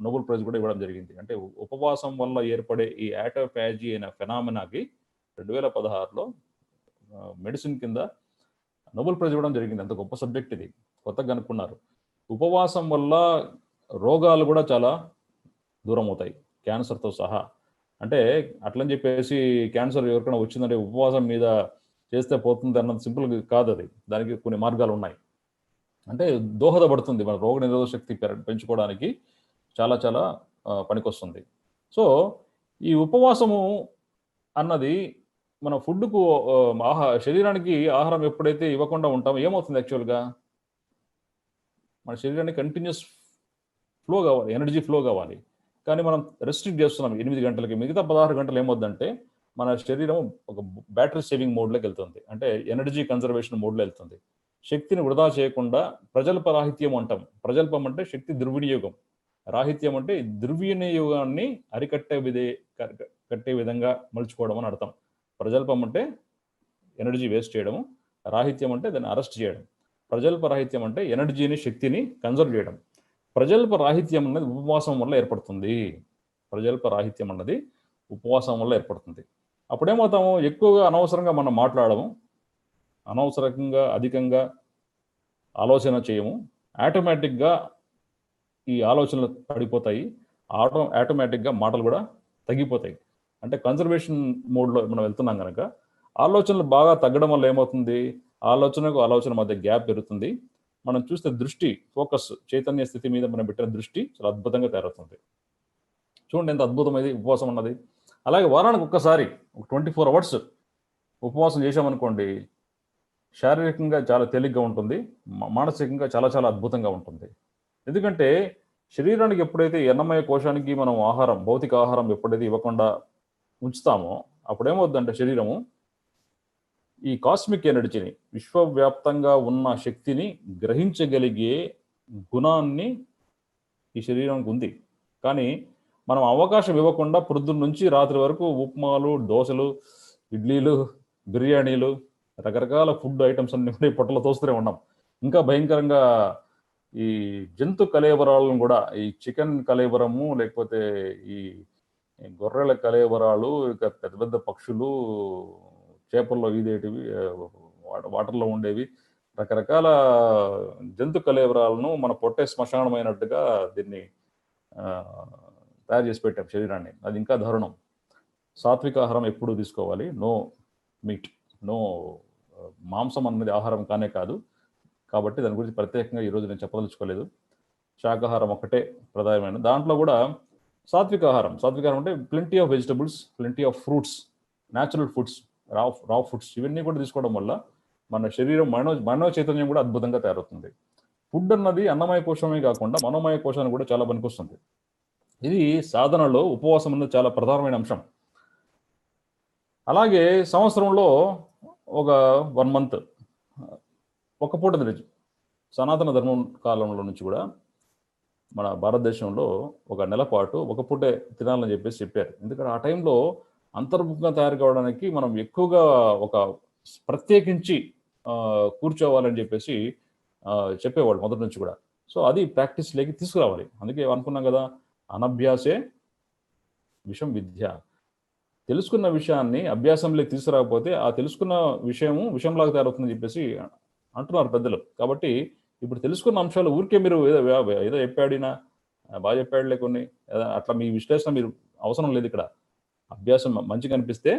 నోబెల్ ప్రైజ్ కూడా ఇవ్వడం జరిగింది. అంటే ఉపవాసం వల్ల ఏర్పడే ఈ యాటోఫాజీ అనే ఫెనామినాకి 2016లో మెడిసిన్ కింద నోబెల్ ప్రైజ్ ఇవ్వడం జరిగింది. అంత గొప్ప సబ్జెక్ట్ ఇది, కొత్తగా కనుక్కున్నారు. ఉపవాసం వల్ల రోగాలు కూడా చాలా దూరం అవుతాయి, క్యాన్సర్తో సహా. అంటే అట్లని చెప్పేసి క్యాన్సర్ ఎవరికైనా వచ్చిందంటే ఉపవాసం మీద చేస్తే పోతుంది అన్నది సింపుల్ కాదు. అది దానికి కొన్ని మార్గాలు ఉన్నాయి. అంటే దోహదపడుతుంది మన రోగ నిరోధక శక్తి పెంచుకోవడానికి, చాలా చాలా పనికొస్తుంది. సో ఈ ఉపవాసము అన్నది మన ఫుడ్కు శరీరానికి ఆహారం ఎప్పుడైతే ఇవ్వకుండా ఉంటామో ఏమవుతుంది యాక్చువల్గా? మన శరీరానికి కంటిన్యూస్ ఫ్లో కావాలి, ఎనర్జీ ఫ్లో కావాలి. కానీ మనం రెస్ట్రిక్ట్ చేస్తున్నాం 8 గంటలకి. మిగతా 16 గంటలు ఏమవుతుందంటే మన శరీరం ఒక బ్యాటరీ సేవింగ్ మోడ్లోకి వెళ్తుంది. అంటే ఎనర్జీ కన్జర్వేషన్ మోడ్లో వెళ్తుంది. శక్తిని వృధా చేయకుండా ప్రజల్ప రాహిత్యం అంటాం. ప్రజల్పం అంటే శక్తి దుర్వినియోగం, రాహిత్యం అంటే దుర్వినియోగాన్ని కట్టే విధంగా మలుచుకోవడం అని అర్థం. ప్రజల్పం అంటే ఎనర్జీ వేస్ట్ చేయడం, రాహిత్యం అంటే దాన్ని అరెస్ట్ చేయడం. ప్రజల్ప రాహిత్యం అంటే ఎనర్జీని, శక్తిని కన్జర్వ్ చేయడం. ప్రజల్ప రాహిత్యం అన్నది ఉపవాసం వల్ల ఏర్పడుతుంది. ప్రజల్ప రాహిత్యం అన్నది ఉపవాసం వల్ల ఏర్పడుతుంది. అప్పుడేమవుతాము? ఎక్కువగా అనవసరంగా మనం మాట్లాడము, అనవసరంగా అధికంగా ఆలోచన చేయము. ఆటోమేటిక్గా ఈ ఆలోచనలు పడిపోతాయి. ఆటోమేటిక్గా మాటలు కూడా తగ్గిపోతాయి. అంటే కన్జర్వేషన్ మోడ్లో మనం వెళ్తున్నాం కనుక ఆలోచనలు బాగా తగ్గడం వల్ల ఏమవుతుంది? ఆలోచనకు ఆలోచన మధ్య గ్యాప్ పెరుగుతుంది. మనం చూస్తే దృష్టి, ఫోకస్, చైతన్య స్థితి మీద మనం పెట్టిన దృష్టి చాలా అద్భుతంగా తయారవుతుంది. చూడండి ఎంత అద్భుతమైనది ఉపవాసం అన్నది. అలాగే వారానికి ఒక్కసారి 24 అవర్స్ ఉపవాసం చేసామనుకోండి, శారీరకంగా చాలా తేలిగ్గా ఉంటుంది, మానసికంగా చాలా చాలా అద్భుతంగా ఉంటుంది. ఎందుకంటే శరీరానికి ఎప్పుడైతే అన్నమయ కోశానికి మనం ఆహారం, భౌతిక ఆహారం ఎప్పుడైతే ఇవ్వకుండా ఉంచుతామో అప్పుడేమవుతుందంటే శరీరము ఈ కాస్మిక్ ఎనర్జీని, విశ్వవ్యాప్తంగా ఉన్న శక్తిని గ్రహించగలిగే గుణాన్ని ఈ శరీరానికి ఉంది. కానీ మనం అవకాశం ఇవ్వకుండా పొద్దున్న నుంచి రాత్రి వరకు ఉప్మాలు, దోశలు, ఇడ్లీలు, బిర్యానీలు, రకరకాల ఫుడ్ ఐటమ్స్ అన్ని పొట్టలో తోస్తూనే ఉన్నాం. ఇంకా భయంకరంగా ఈ జంతు కళేబరాలను కూడా, ఈ చికెన్ కళేబరము, లేకపోతే ఈ గొర్రెల కళేబరాలు, ఇక పెద్ద పెద్ద పక్షులు, చేపల్లో ఈదేటివి, వాటర్లో ఉండేవి, రకరకాల జంతు కళేబరాలను మన పొట్టే శ్మశానమైనట్టుగా దీన్ని తయారు చేసి పెట్టాం శరీరాన్ని. అది ఇంకా దారుణం. సాత్విక ఆహారం ఎప్పుడూ తీసుకోవాలి. నో మీట్, నో మాంసం అన్నది ఆహారం కానే కాదు. కాబట్టి దాని గురించి ప్రత్యేకంగా ఈరోజు నేను చెప్పదలుచుకోలేదు. శాకాహారం ఒక్కటే ప్రధానమైన దాంట్లో కూడా సాత్విక ఆహారం అంటే plenty of vegetables, plenty of fruits, natural foods, రా ఫుడ్స్, ఇవన్నీ కూడా తీసుకోవడం వల్ల మన శరీరం మనో చైతన్యం కూడా అద్భుతంగా తయారవుతుంది. ఫుడ్ అన్నది అన్నమయ కోశమే కాకుండా మనోమయ కోశానికి కూడా చాలా పనికొస్తుంది. ఇది సాధనలో ఉపవాసం అన్నది చాలా ప్రధానమైన అంశం. అలాగే సంవత్సరంలో ఒక 1 మంత్ ఒక పూట తినచ్చు. సనాతన ధర్మం కాలంలో నుంచి కూడా మన భారతదేశంలో ఒక నెల పాటు ఒక పూటే తినాలని చెప్పేసి చెప్పారు. ఎందుకంటే ఆ టైంలో అంతర్ముఖంగా తయారు కావడానికి మనం ఎక్కువగా ఒక ప్రత్యేకించి కూర్చోవాలని చెప్పేసి చెప్పేవాళ్ళు మొదటి నుంచి కూడా. సో అది ప్రాక్టీస్లోకి తీసుకురావాలి. అందుకే అనుకున్నాం కదా, అనభ్యాసే విషం విద్య. తెలుసుకున్న విషయాన్ని అభ్యాసంలోకి తీసుకురాకపోతే ఆ తెలుసుకున్న విషయము విషంలాగా తయారవుతుందని చెప్పేసి అంటున్నారు పెద్దలు. కాబట్టి ఇప్పుడు తెలుసుకున్న అంశాలు ఊరికే మీరు ఏదో చెప్పాడినా బాగా చెప్పాడులే కొన్ని అట్లా మీ విశ్లేషణ మీరు అవసరం లేదు. ఇక్కడ అభ్యాసం మంచిగా అనిపిస్తే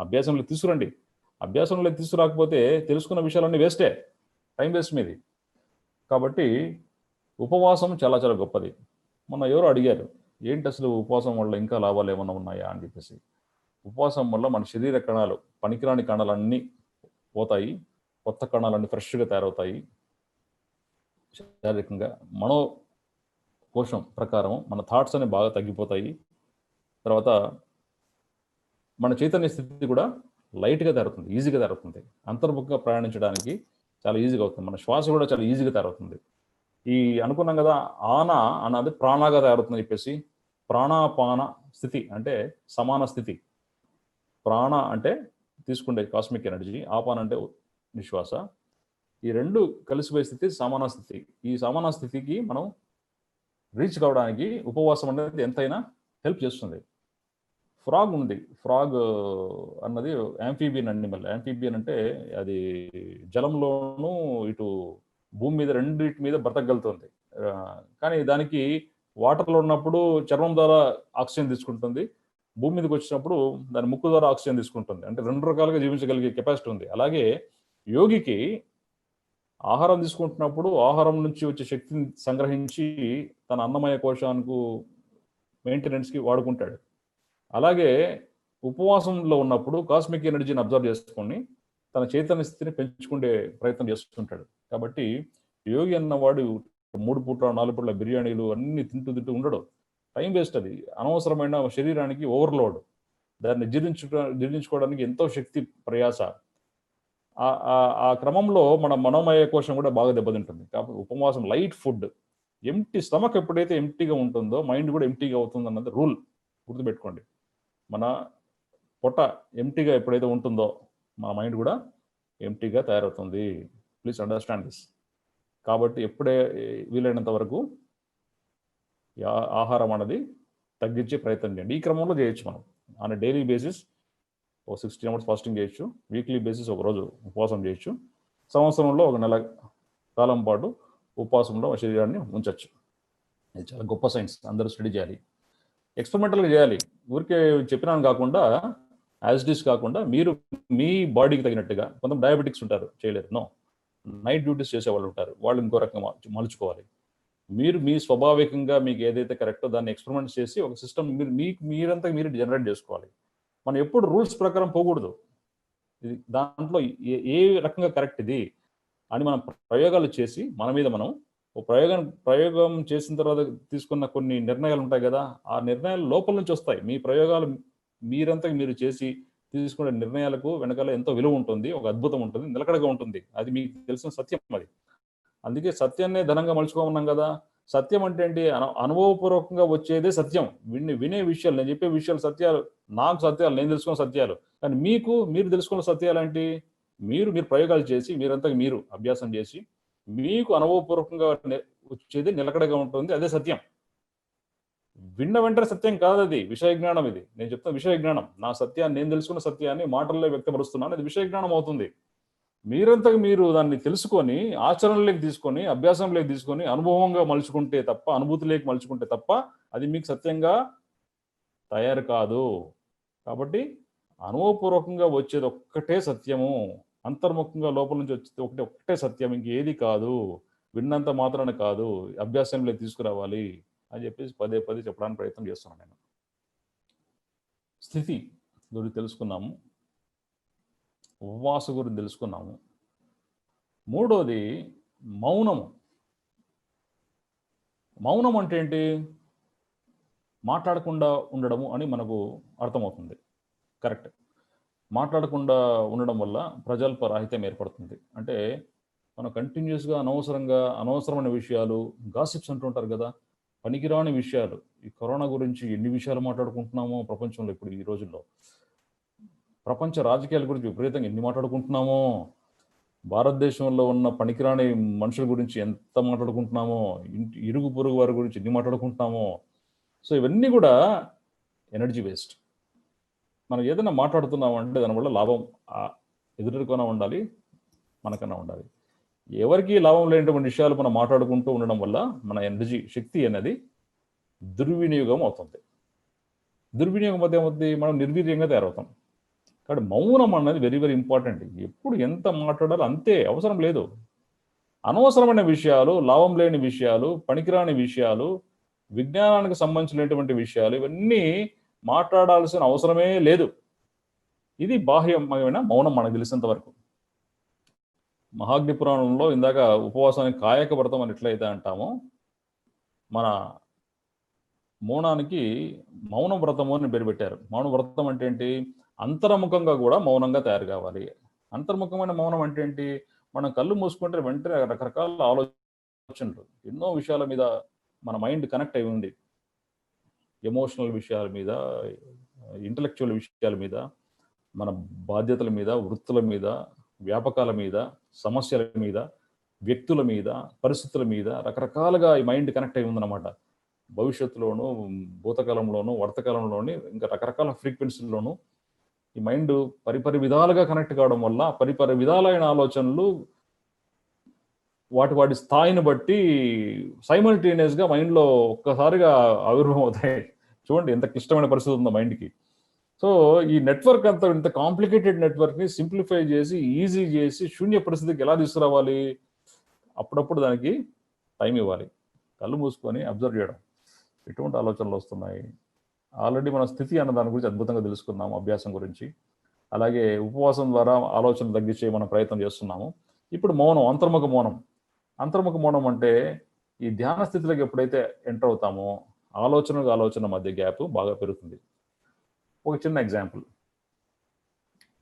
అభ్యాసంలో తీసుకురండి. అభ్యాసంలో తీసుకురాకపోతే తెలుసుకున్న విషయాలన్నీ వేస్టే, టైం వేస్ట్ మీది. కాబట్టి ఉపవాసం చాలా చాలా గొప్పది. మొన్న ఎవరో అడిగారు, ఏంటి అసలు ఉపవాసం వల్ల ఇంకా లాభాలు ఏమన్నా ఉన్నాయా అని చెప్పేసి. ఉపవాసం వల్ల మన శరీర కణాలు, పనికిరాని కణాలన్నీ పోతాయి, కొత్త కణాలన్నీ ఫ్రెష్గా తయారవుతాయి. శారీరకంగా మనో కోశం ప్రకారం మన థాట్స్ అనేవి బాగా తగ్గిపోతాయి. తర్వాత మన చైతన్య స్థితి కూడా లైట్గా తయారవుతుంది, ఈజీగా తయారవుతుంది. అంతర్ముఖంగా ప్రయాణించడానికి చాలా ఈజీగా అవుతుంది. మన శ్వాస కూడా చాలా ఈజీగా తయారవుతుంది. ఈ అనుకున్నాం కదా, ఆన అన్నది ప్రాణాగా తయారవుతుందని చెప్పేసి. ప్రాణాపాన స్థితి అంటే సమాన స్థితి. ప్రాణ అంటే తీసుకుంటే కాస్మిక్ ఎనర్జీ, ఆపాన అంటే నిశ్వాస. ఈ రెండు కలిసిపోయే స్థితి సమాన స్థితి. ఈ సమాన స్థితికి మనం రీచ్ కావడానికి ఉపవాసం అనేది ఎంతైనా హెల్ప్ చేస్తుంది. ఫ్రాగ్ ఉంది. ఫ్రాగ్ అన్నది యాంఫీబియన్ అనిమల్. యాంఫీబియన్ అంటే అది జలంలోనూ ఇటు భూమి మీద రెండింటి మీద బ్రతకగలుగుతుంది. కానీ దానికి వాటర్లో ఉన్నప్పుడు చర్మం ద్వారా ఆక్సిజన్ తీసుకుంటుంది, భూమి మీదకి వచ్చినప్పుడు దాని ముక్కు ద్వారా ఆక్సిజన్ తీసుకుంటుంది. అంటే 2 రకాలుగా జీవించగలిగే కెపాసిటీ ఉంది. అలాగే యోగికి ఆహారం తీసుకుంటున్నప్పుడు ఆహారం నుంచి వచ్చే శక్తిని సంగ్రహించి తన అన్నమయ కోశానికి మెయింటెనెన్స్కి వాడుకుంటాడు. అలాగే ఉపవాసంలో ఉన్నప్పుడు కాస్మిక్ ఎనర్జీని అబ్జర్వ్ చేసుకొని తన చైతన్య స్థితిని పెంచుకునే ప్రయత్నం చేస్తుంటాడు. కాబట్టి యోగి అన్నవాడు 3 పూట్ల 4 పూట్ల బిర్యానీలు అన్ని తింటూ ఉండడు. Time waste. అది అనవసరమైన శరీరానికి ఓవర్లోడ్. దాన్ని జీర్ణించుకోవడానికి ఎంతో శక్తి ప్రయాస. ఆ క్రమంలో మన మనోమయ కోశం కూడా బాగా దెబ్బతింటుంది. కాబట్టి ఉపవాసం లైట్ ఫుడ్, ఎంటీ స్టమక్ ఎప్పుడైతే ఎంటీగా ఉంటుందో మైండ్ కూడా ఎంటీగా అవుతుంది అన్నది రూల్ గుర్తుపెట్టుకోండి. మన పొట్ట ఎంటీగా ఎప్పుడైతే ఉంటుందో మన మైండ్ కూడా ఎంటీగా తయారవుతుంది. Please understand this. కాబట్టి ఎప్పుడే వీలైనంత వరకు ఆహారం అనేది తగ్గించే ప్రయత్నం చేయండి. ఈ క్రమంలో చేయొచ్చు. మనం on daily basis 16 hours fasting చేయొచ్చు, వీక్లీ బేసిస్ ఒక రోజు ఉపవాసం చేయొచ్చు, సంవత్సరంలో 1 నెల కాలం పాటు ఉపవాసంలో శరీరాన్ని ఉంచవచ్చు. ఇది చాలా గొప్ప సైన్స్. అందరూ స్టడీ చేయాలి, ఎక్స్పెరిమెంటల్గా చేయాలి. ఊరికే చెప్పినాను కాకుండా, యాజ్ ఇట్ ఈస్ కాకుండా మీరు మీ బాడీకి తగినట్టుగా. కొంతమంది డయాబెటిక్స్ ఉంటారు, చేయలేరు. నో, నైట్ డ్యూటీస్ చేసే వాళ్ళు ఉంటారు, వాళ్ళు ఇంకో రకంగా మలుచుకోవాలి. మీరు మీ స్వాభావికంగా మీకు ఏదైతే కరెక్టో దాన్ని ఎక్స్పెరిమెంట్ చేసి ఒక సిస్టమ్ మీరంతా మీరు జనరేట్ చేసుకోవాలి. మనం ఎప్పుడు రూల్స్ ప్రకారం పోకూడదు. ఇది దాంట్లో ఏ రకంగా కరెక్ట్ ఇది అని మనం ప్రయోగాలు చేసి మన మీద మనం ప్రయోగం చేసిన తర్వాత తీసుకున్న కొన్ని నిర్ణయాలు ఉంటాయి కదా, ఆ నిర్ణయాలు లోపల నుంచి వస్తాయి. మీ ప్రయోగాలు మీరంతా మీరు చేసి తీసుకునే నిర్ణయాలకు వెనకాల ఎంతో విలువ ఉంటుంది, ఒక అద్భుతం ఉంటుంది, నిలకడగా ఉంటుంది. అది మీకు తెలిసిన సత్యం. అది అందుకే సత్యాన్నే ధనంగా మలుచుకోమన్నాం కదా. సత్యం అంటే ఏంటి? అనుభవపూర్వకంగా వచ్చేదే సత్యం. వినే విషయాలు, నేను చెప్పే విషయాలు సత్యాలు, నాకు సత్యాలు, నేను తెలుసుకున్న సత్యాలు. కానీ మీరు తెలుసుకున్న సత్యాలు ఏంటి? మీరు ప్రయోగాలు చేసి మీరంతా మీరు అభ్యాసం చేసి మీకు అనుభవపూర్వకంగా వచ్చేది నిలకడగా ఉంటుంది, అదే సత్యం. విన్న వెంటనే సత్యం కాదు, అది విషయ జ్ఞానం. ఇది నేను చెప్తున్న విషయ జ్ఞానం. నా సత్యాన్ని, నేను తెలుసుకున్న సత్యాన్ని మాటల్లో వ్యక్తపరుస్తున్నాను, అది విషయ జ్ఞానం అవుతుంది. మీరంతకు మీరు దాన్ని తెలుసుకొని ఆచరణలోకి తీసుకొని అభ్యాసంలోకి తీసుకొని అనుభవంగా మలుచుకుంటే తప్ప, అనుభూతిలోకి మలుచుకుంటే తప్ప అది మీకు సత్యంగా తయారు కాదు. కాబట్టి అనుభవపూర్వకంగా వచ్చేది ఒక్కటే సత్యము, అంతర్ముఖంగా లోపల నుంచి వచ్చేది ఒక్కటే సత్యం, ఇంకేది కాదు. విన్నంత మాత్రాన కాదు, అభ్యాసంలోకి తీసుకురావాలి అని చెప్పేసి పదే పదే చెప్పడానికి ప్రయత్నం చేస్తున్నాను నేను. స్థితి గురించి తెలుసుకున్నాము, ఉపవాస గురించి తెలుసుకున్నాము. మూడోది మౌనము. మౌనం అంటే ఏంటి? మాట్లాడకుండా ఉండడము అని మనకు అర్థమవుతుంది. కరెక్ట్. మాట్లాడకుండా ఉండడం వల్ల ప్రజల్ప రాహిత్యం ఏర్పడుతుంది. అంటే మనం కంటిన్యూస్గా అనవసరమైన విషయాలు, గాసిప్స్ అంటుంటారు కదా, పనికిరాని విషయాలు. ఈ కరోనా గురించి ఎన్ని విషయాలు మాట్లాడుకుంటున్నామో ప్రపంచంలో ఇప్పుడు ఈ రోజుల్లో. ప్రపంచ రాజకీయాల గురించి విపరీతంగా ఎన్ని మాట్లాడుకుంటున్నామో, భారతదేశంలో ఉన్న పనికిరాని మనుషుల గురించి ఎంత మాట్లాడుకుంటున్నామో, ఇరుగు పొరుగు వారి గురించి ఎన్ని మాట్లాడుకుంటున్నామో. సో ఇవన్నీ కూడా ఎనర్జీ వేస్ట్. మనం ఏదైనా మాట్లాడుతున్నామంటే దానివల్ల లాభం ఎదురుకన్నా ఉండాలి, మనకన్నా ఉండాలి. ఎవరికి లాభం లేనటువంటి విషయాలు మనం మాట్లాడుకుంటూ ఉండడం వల్ల మన ఎనర్జీ, శక్తి అనేది దుర్వినియోగం అవుతుంది. దుర్వినియోగం అవుతుంది, మనం నిర్వీర్యంగా తయారవుతాం. కాబట్టి మౌనం అనేది వెరీ వెరీ ఇంపార్టెంట్. ఎప్పుడు ఎంత మాట్లాడాలో అంతే, అవసరం లేదు. అనవసరమైన విషయాలు, లాభం లేని విషయాలు, పనికిరాని విషయాలు, విజ్ఞానానికి సంబంధించినటువంటి విషయాలు, ఇవన్నీ మాట్లాడాల్సిన అవసరమే లేదు. ఇది బాహ్యమైన మౌనం మనకు తెలిసినంత వరకు. మహాగ్ని పురాణంలో ఇందాక ఉపవాసానికి కాయక వ్రతం అని ఎట్లయితే అంటామో, మన మౌనానికి మౌన వ్రతము అని పేరు పెట్టారు. మౌన వ్రతం అంటే ఏంటి? అంతర్ముఖంగా కూడా మౌనంగా తయారు కావాలి. అంతర్ముఖమైన మౌనం అంటే ఏంటి? మనం కళ్ళు మూసుకుంటే వెంటనే రకరకాల ఆలోచనలు, ఎన్నో విషయాల మీద మన మైండ్ కనెక్ట్ అయి ఉంది. ఎమోషనల్ విషయాల మీద, ఇంటలెక్చువల్ విషయాల మీద, మన బాధ్యతల మీద, వృత్తుల మీద, వ్యాపకాల మీద, సమస్యల మీద, వ్యక్తుల మీద, పరిస్థితుల మీద రకరకాలుగా ఈ మైండ్ కనెక్ట్ అయి ఉందన్నమాట. భవిష్యత్తులోను, భూతకాలంలోను, వర్తకాలంలోని ఇంకా రకరకాల ఫ్రీక్వెన్సీల్లోనూ ఈ మైండ్ పరిపరి విధాలుగా కనెక్ట్ కావడం వల్ల పరిపరి విధాలైన ఆలోచనలు వాటి స్థాయిని బట్టి సైమల్టేనియస్గా మైండ్లో ఒక్కసారిగా ఆవిర్భావం అవుతాయి. చూడండి ఎంత క్లిష్టమైన పరిస్థితి ఉందో మైండ్కి. సో ఈ నెట్వర్క్ అంతా, ఇంత కాంప్లికేటెడ్ నెట్వర్క్ని సింప్లిఫై చేసి, ఈజీ చేసి, శూన్య పరిస్థితికి ఎలా తీసుకురావాలి? అప్పుడప్పుడు దానికి టైం ఇవ్వాలి. కళ్ళు మూసుకొని అబ్జర్వ్ చేయడం, ఎటువంటి ఆలోచనలు వస్తున్నాయి. ఆల్రెడీ మన స్థితి అన్న దాని గురించి అద్భుతంగా తెలుసుకున్నాము, అభ్యాసం గురించి. అలాగే ఉపవాసం ద్వారా ఆలోచన తగ్గించే మనం ప్రయత్నం చేస్తున్నాము. ఇప్పుడు మౌనం, అంతర్ముఖ మౌనం. అంతర్ముఖ మౌనం అంటే ఈ ధ్యాన స్థితిలోకి ఎప్పుడైతే ఎంటర్ అవుతామో ఆలోచన మధ్య గ్యాప్ బాగా పెరుగుతుంది. ఒక చిన్న ఎగ్జాంపుల్,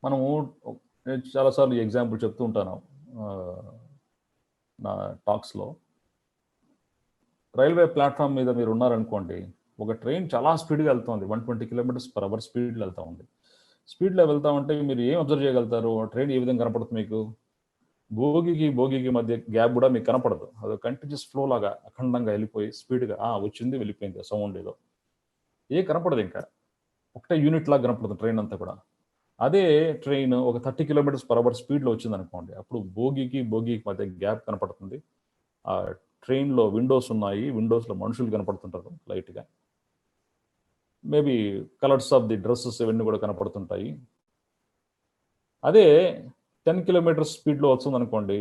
మనము నేను చాలాసార్లు ఎగ్జాంపుల్ చెప్తూ ఉంటాను నా టాక్స్లో. రైల్వే ప్లాట్ఫామ్ మీద మీరు ఉన్నారనుకోండి, ఒక ట్రైన్ చాలా స్పీడ్గా వెళ్తుంది, 120 km/h స్పీడ్లో వెళ్తూ ఉంది. స్పీడ్లో వెళ్తా ఉంటే మీరు ఏం అబ్జర్వ్ చేయగలుగుతారు? ట్రైన్ ఏ విధంగా కనపడుతుంది మీకు? భోగికి మధ్య గ్యాప్ కూడా మీకు కనపడదు. అది కంటిన్యూస్ ఫ్లో లాగా అఖండంగా వెళ్ళిపోయి స్పీడ్గా వచ్చింది, వెళ్ళిపోయింది, సౌండ్ ఏదో కనపడదు. ఇంకా ఒకటే యూనిట్ లాగా కనపడుతుంది ట్రైన్ అంతా కూడా. అదే ట్రైన్ ఒక 30 km/h స్పీడ్లో వచ్చింది అనుకోండి, అప్పుడు భోగికి మధ్య గ్యాప్ కనపడుతుంది. ఆ ట్రైన్లో విండోస్ ఉన్నాయి, విండోస్లో మనుషులు కనపడుతుంటారు లైట్గా. Maybe colours of the dresses ఇవన్నీ కూడా కనపడుతుంటాయి. అదే 10 km స్పీడ్లో వస్తుంది అనుకోండి,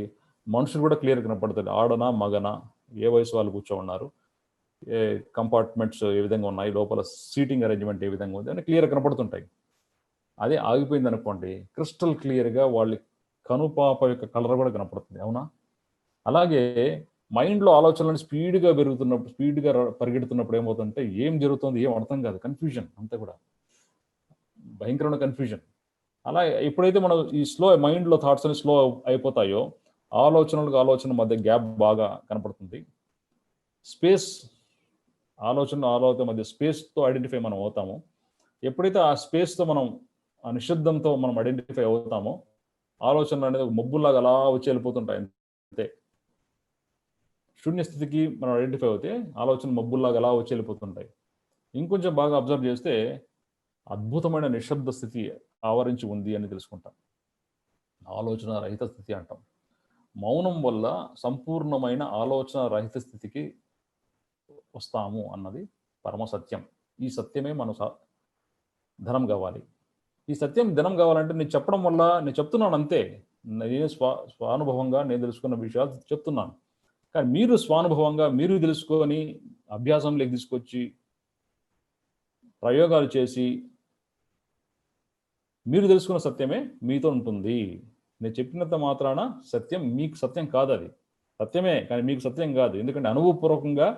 మనుషులు కూడా క్లియర్ కనపడుతుంది. ఆడనా మగనా, ఏ వయసు వాళ్ళు కూర్చో ఉన్నారు, ఏ కంపార్ట్మెంట్స్ ఏ విధంగా ఉన్నాయి, లోపల సీటింగ్ అరేంజ్మెంట్ ఏ విధంగా ఉంది అని క్లియర్ కనపడుతుంటాయి. అదే ఆగిపోయింది అనుకోండి, క్రిస్టల్ క్లియర్గా వాళ్ళ కనుపాప యొక్క కలర్ కూడా కనపడుతుంది. అవునా? అలాగే మైండ్లో ఆలోచనలు స్పీడ్గా పరిగెడుతున్నప్పుడు ఏమవుతుందంటే ఏం జరుగుతుంది, ఏం అర్థం కాదు, కన్ఫ్యూజన్, అంతా కూడా భయంకరమైన కన్ఫ్యూజన్. అలా ఎప్పుడైతే మనం ఈ మైండ్లో థాట్స్ అని స్లో అయిపోతాయో ఆలోచన మధ్య గ్యాప్ బాగా కనపడుతుంది. స్పేస్, ఆలోచన మధ్య స్పేస్తో ఐడెంటిఫై మనం అవుతాము. ఎప్పుడైతే ఆ స్పేస్తో మనం, ఆ నిశ్శబ్దంతో మనం ఐడెంటిఫై అవుతామో ఆలోచనలు అనేది ఒక మబ్బుల్లాగా అలా వచ్చి వెళ్ళిపోతుంటాయి అంతే. శూన్యస్థితికి మనం ఐడెంటిఫై అవుతే ఆలోచన మబ్బుల్లాగా అలా వచ్చి వెళ్ళిపోతుంటాయి. ఇంకొంచెం బాగా అబ్జర్వ్ చేస్తే అద్భుతమైన నిశ్శబ్ద స్థితి ఆవరించి ఉంది అని తెలుసుకుంటాం. ఆలోచన రహిత స్థితి అంటాం. మౌనం వల్ల సంపూర్ణమైన ఆలోచన రహిత స్థితికి వస్తాము అన్నది పరమ సత్యం. ఈ సత్యమే మనం ధనం కావాలి. ఈ సత్యం ధనం కావాలంటే నేను చెప్పడం వల్ల నేను చెప్తున్నాను అంతే. నేను స్వానుభవంగా నేను తెలుసుకున్న విషయాలు చెప్తున్నాను. కానీ మీరు స్వానుభవంగా మీరు తెలుసుకొని అభ్యాసంలోకి తీసుకొచ్చి ప్రయోగాలు చేసి మీరు తెలుసుకున్న సత్యమే మీతో ఉంటుంది. నేను చెప్పినంత మాత్రాన సత్యం మీకు సత్యం కాదు. అది సత్యమే కానీ మీకు సత్యం కాదు. ఎందుకంటే అనుభవపూర్వకంగా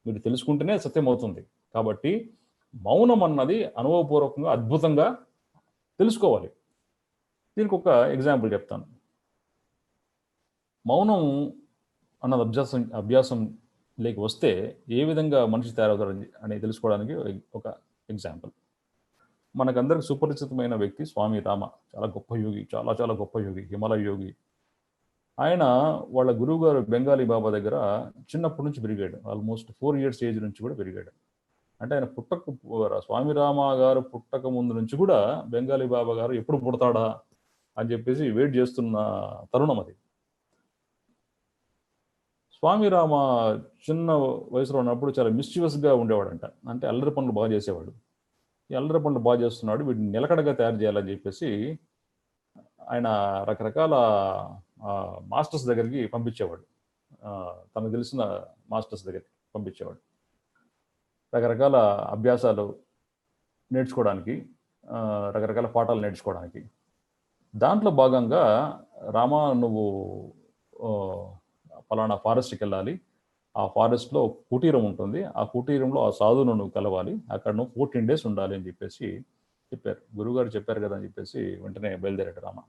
మీరు తెలుసుకుంటేనే సత్యం అవుతుంది. కాబట్టి మౌనం అన్నది అనుభవపూర్వకంగా అద్భుతంగా తెలుసుకోవాలి. దీనికి ఒక ఎగ్జాంపుల్ చెప్తాను. మౌనం అన్నది అభ్యాసం లేక వస్తే ఏ విధంగా మనిషి తయారవుతారు అని తెలుసుకోవడానికి ఒక ఎగ్జాంపుల్. మనకందరికి సుపరిచితమైన వ్యక్తి స్వామి రామ. చాలా గొప్ప యోగి, చాలా చాలా గొప్ప యోగి, హిమాలయ యోగి. ఆయన వాళ్ళ గురువు గారు బెంగాలీ బాబా దగ్గర చిన్నప్పటి నుంచి పెరిగాడు. ఆల్మోస్ట్ 4 years ఏజ్ నుంచి కూడా పెరిగాడు. అంటే ఆయన స్వామి రామ గారు పుట్టక ముందు నుంచి కూడా బెంగాలీ బాబా గారు ఎప్పుడు పుడతాడా అని చెప్పేసి వెయిట్ చేస్తున్న తరుణం అది. స్వామి రామ చిన్న వయసులో ఉన్నప్పుడు చాలా మిస్చివస్గా ఉండేవాడంట. అంటే అల్లరి పనులు బాగా చేసేవాడు. ఈ అల్లరి పనులు బాగా చేస్తున్నాడు, వీటిని నిలకడగా తయారు చేయాలని చెప్పేసి ఆయన రకరకాల మాస్టర్స్ దగ్గరికి పంపించేవాడు. తనకు తెలిసిన మాస్టర్స్ దగ్గరికి పంపించేవాడు రకరకాల అభ్యాసాలు నేర్చుకోవడానికి, రకరకాల పాఠాలు నేర్చుకోవడానికి. దాంట్లో భాగంగా రామా నువ్వు ఫలానా ఫారెస్ట్కి వెళ్ళాలి, ఆ ఫారెస్ట్లో కుటీరం ఉంటుంది, ఆ కుటీరంలో ఆ సాధువును నువ్వు కలవాలి, అక్కడ నువ్వు 14 days ఉండాలి అని చెప్పేసి చెప్పారు. గురువుగారు చెప్పారు కదా అని చెప్పేసి వెంటనే బయలుదేరాడు రామ.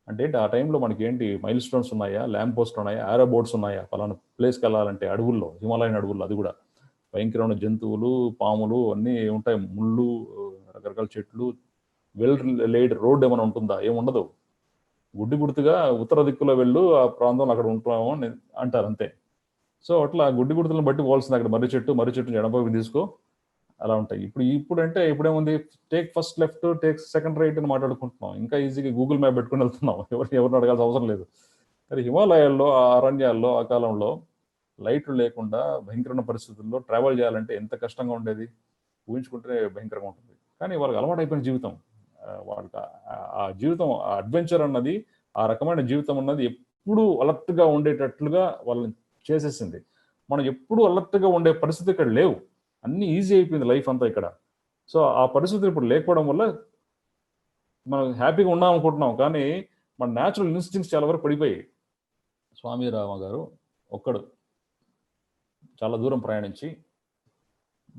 అంటే ఏంటి, ఆ టైంలో మనకి ఏంటి మైల్ స్టోన్స్ ఉన్నాయా, ల్యాంప్ పోస్ట్లు ఉన్నాయా, ఆరో బోర్డ్స్ ఉన్నాయా, ఫలానా ప్లేస్కి వెళ్ళాలంటే అడవుల్లో, హిమాలయన్ అడవుల్లో, అది కూడా భయంకరమైన జంతువులు, పాములు అన్నీ ఉంటాయి, ముళ్ళు, రకరకాల చెట్లు, వెల్ లేడ్ రోడ్ ఏమైనా ఉంటుందా, ఏముండదు. గుడ్డి గుర్తుగా ఉత్తర దిక్కులో వెళ్ళు, ఆ ప్రాంతంలో అక్కడ ఉంటాము అని అంటారు అంతే. సో అట్లా గుడ్డి గుర్తులను బట్టి పోవాల్సింది. అక్కడ మర్రి చెట్టు ఎడమపైకి తీసుకో, అలా ఉంటాయి. ఇప్పుడు అంటే ఇప్పుడేముంది, take first left, take second right అని మాట్లాడుకుంటున్నాం. ఇంకా ఈజీగా గూగుల్ మ్యాప్ పెట్టుకుని వెళ్తున్నాం, ఎవరిని అడగాల్సిన అవసరం లేదు. కానీ హిమాలయాల్లో, ఆ అరణ్యాల్లో ఆ కాలంలో లైట్లు లేకుండా భయంకరమైన పరిస్థితుల్లో ట్రావెల్ చేయాలంటే ఎంత కష్టంగా ఉండేది, ఊహించుకుంటే భయంకరంగా ఉంటుంది. కానీ వాళ్ళకి అలవాటు అయిపోయిన జీవితం, వాళ్ళకి ఆ జీవితం, ఆ అడ్వెంచర్ అన్నది, ఆ రకమైన జీవితం అన్నది ఎప్పుడూ అలర్ట్గా ఉండేటట్లుగా వాళ్ళని చేసేసింది. మనం ఎప్పుడు అలర్ట్గా ఉండే పరిస్థితి ఇక్కడ లేవు, అన్నీ ఈజీ అయిపోయింది లైఫ్ అంతా ఇక్కడ. సో ఆ పరిస్థితులు ఇప్పుడు లేకపోవడం వల్ల మనం హ్యాపీగా ఉన్నాం అనుకుంటున్నాం, కానీ మన న్యాచురల్ ఇన్స్టింక్ట్స్ చాలా వరకు పడిపోయాయి. స్వామి రామ గారు ఒక్కడు చాలా దూరం ప్రయాణించి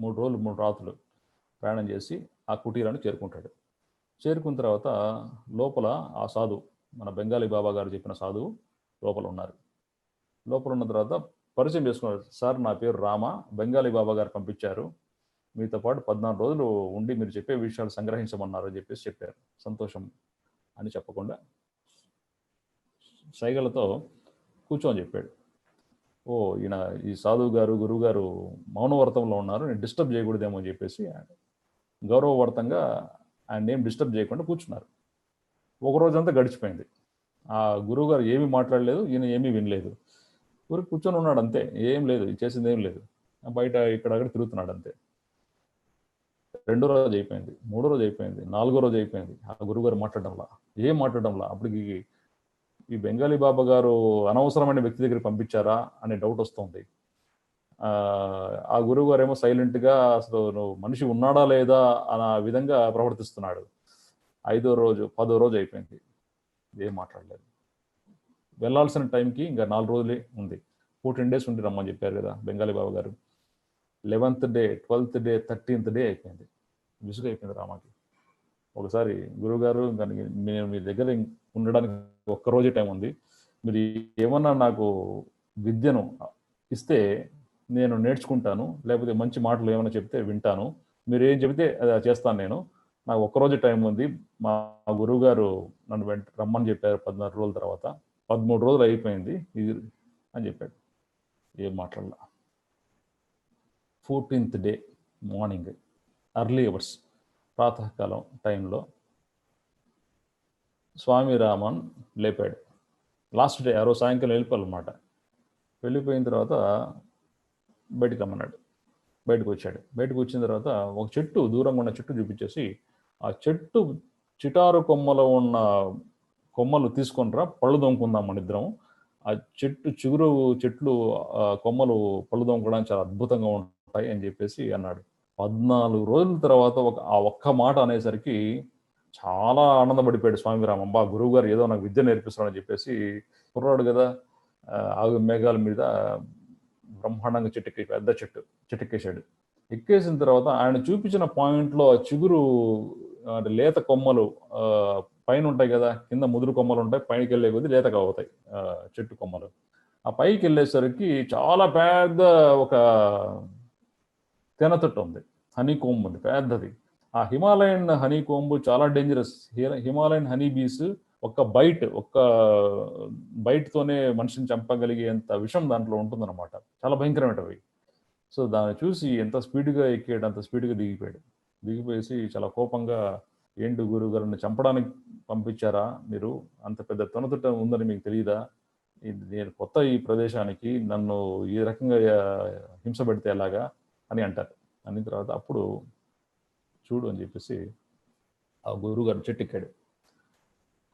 3 రోజులు 3 రాత్రులు ప్రయాణం చేసి ఆ కుటీరాన్ని చేరుకుంటాడు. చేరుకున్న తర్వాత లోపల ఆ సాధువు, మన బెంగాలీ బాబా గారు చెప్పిన సాధువు లోపల ఉన్నారు. లోపల ఉన్న తర్వాత పరిచయం చేసుకున్నారు. సార్ నా పేరు రామ, బెంగాలీ బాబా గారు పంపించారు, మీతో పాటు 14 రోజులు ఉండి మీరు చెప్పే విషయాలు సంగ్రహించమన్నారు అని చెప్పేసి చెప్పారు. సంతోషం అని చెప్పకుండా సైగలతో కూర్చోని చెప్పాడు. ఓ ఈయన ఈ సాధువు గారు, గురువు గారు మౌనవ్రతంలో ఉన్నారు, నేను డిస్టర్బ్ చేయకూడదేమో అని చెప్పేసి గౌరవవర్తంగా ఆయన ఏం డిస్టర్బ్ చేయకుండా కూర్చున్నారు. ఒక రోజంతా గడిచిపోయింది. ఆ గురువు గారు ఏమీ మాట్లాడలేదు, ఈయన ఏమీ వినలేదు, ఊరికి కూర్చొని ఉన్నాడు అంతే. ఏం లేదు, చేసింది ఏం లేదు, బయట ఇక్కడక్కడ తిరుగుతున్నాడు అంతే. 2వ రోజు అయిపోయింది, 3వ రోజు అయిపోయింది, 4వ రోజు అయిపోయింది. ఆ గురువుగారు ఏం మాట్లాడడంలా. అప్పటికి ఈ బెంగాలీ బాబా గారు అనవసరమైన వ్యక్తి దగ్గర పంపించారా అనే డౌట్ వస్తుంది. ఆ గురువు గారు ఏమో సైలెంట్గా అసలు నువ్వు మనిషి ఉన్నాడా లేదా అన్న విధంగా ప్రవర్తిస్తున్నాడు. 5వ రోజు 10వ రోజు అయిపోయింది, ఏం మాట్లాడలేదు. వెళ్ళాల్సిన టైంకి ఇంకా 4 రోజులే ఉంది. 14 days ఉండి రమ్మని చెప్పారు కదా బెంగాలీ బాబా గారు. 11th day, 12th day, 13th day అయిపోయింది. విసుగు అయిపోయింది రామాకి. ఒకసారి గురువుగారు, నేను మీ దగ్గర ఉండడానికి ఒక్కరోజే టైం ఉంది, మీరు ఏమన్నా నాకు విద్యను ఇస్తే నేను నేర్చుకుంటాను, లేకపోతే మంచి మాటలు ఏమైనా చెప్తే వింటాను, మీరు ఏం చెబితే అది చేస్తాను నేను, నాకు ఒక్కరోజు టైం ఉంది, మా గురువు గారు నన్ను రమ్మని చెప్పారు 14 రోజుల తర్వాత. 13 రోజులు అయిపోయింది ఇది అని చెప్పాడు. ఏం మాట్లాడలా. 14th day morning early hours, ప్రాతకాలం టైంలో స్వామి రామన్ లేపాడు. లాస్ట్ డే, ఆ రోజు సాయంకాలం వెళ్ళిపోవాలన్నమాట. వెళ్ళిపోయిన తర్వాత బయటకు రమ్మన్నాడు. బయటకు వచ్చాడు. బయటకు వచ్చిన తర్వాత ఒక చెట్టు, దూరంగా ఉన్న చెట్టు చూపించేసి, ఆ చెట్టు చిటారు కొమ్మలో ఉన్న కొమ్మలు తీసుకొనిరా, పళ్ళు దొంకుందాం మన ఇద్దరం. ఆ చెట్టు చిగురు చెట్లు కొమ్మలు పళ్ళు దొంకడానికి చాలా అద్భుతంగా ఉంటాయి అని చెప్పేసి అన్నాడు. 14 రోజుల తర్వాత ఆ ఒక్క మాట అనేసరికి చాలా ఆనందపడిపోయాడు స్వామిరామ. అబ్బా, గురువు గారు ఏదో నాకు విద్య నేర్పిస్తున్నాడని చెప్పేసి, కుర్రాడు కదా, ఆగు మేఘాల మీద బ్రహ్మాండంగా పెద్ద చెట్టెక్కేశాడు. ఎక్కేసిన తర్వాత ఆయన చూపించిన పాయింట్లో ఆ చిగురు అంటే లేత కొమ్మలు పైన ఉంటాయి కదా, కింద ముదురు కొమ్మలు ఉంటాయి, పైకి వెళ్ళే కొద్దీ లేతగా అవుతాయి చెట్టు కొమ్మలు. ఆ పైకి వెళ్ళేసరికి చాలా పెద్ద ఒక తెనతొట్టు ఉంది, హనీ కోంబ్ ఉంది పెద్దది. ఆ హిమాలయన్ హనీ కోంబు చాలా డేంజరస్. హిమాలయన్ హనీ బీస్ ఒక్క బైట్తోనే మనిషిని చంపగలిగేంత విషం దాంట్లో ఉంటుందన్నమాట. చాలా భయంకరమైనవి. సో దాన్ని చూసి ఎంత స్పీడ్గా ఎక్కాడు, అంత స్పీడ్గా దిగిపోయేసి చాలా కోపంగా, ఏంటి గురువు గారిని చంపడానికి పంపించారా మీరు? అంత పెద్ద తొనతొట్ట ఉందని మీకు తెలియదా? నేను కొత్త ఈ ప్రదేశానికి, నన్ను ఈ రకంగా హింస పెడితే ఎలాగా అని అంటారు. అన్న తర్వాత అప్పుడు చూడు అని చెప్పేసి ఆ గురువు గారు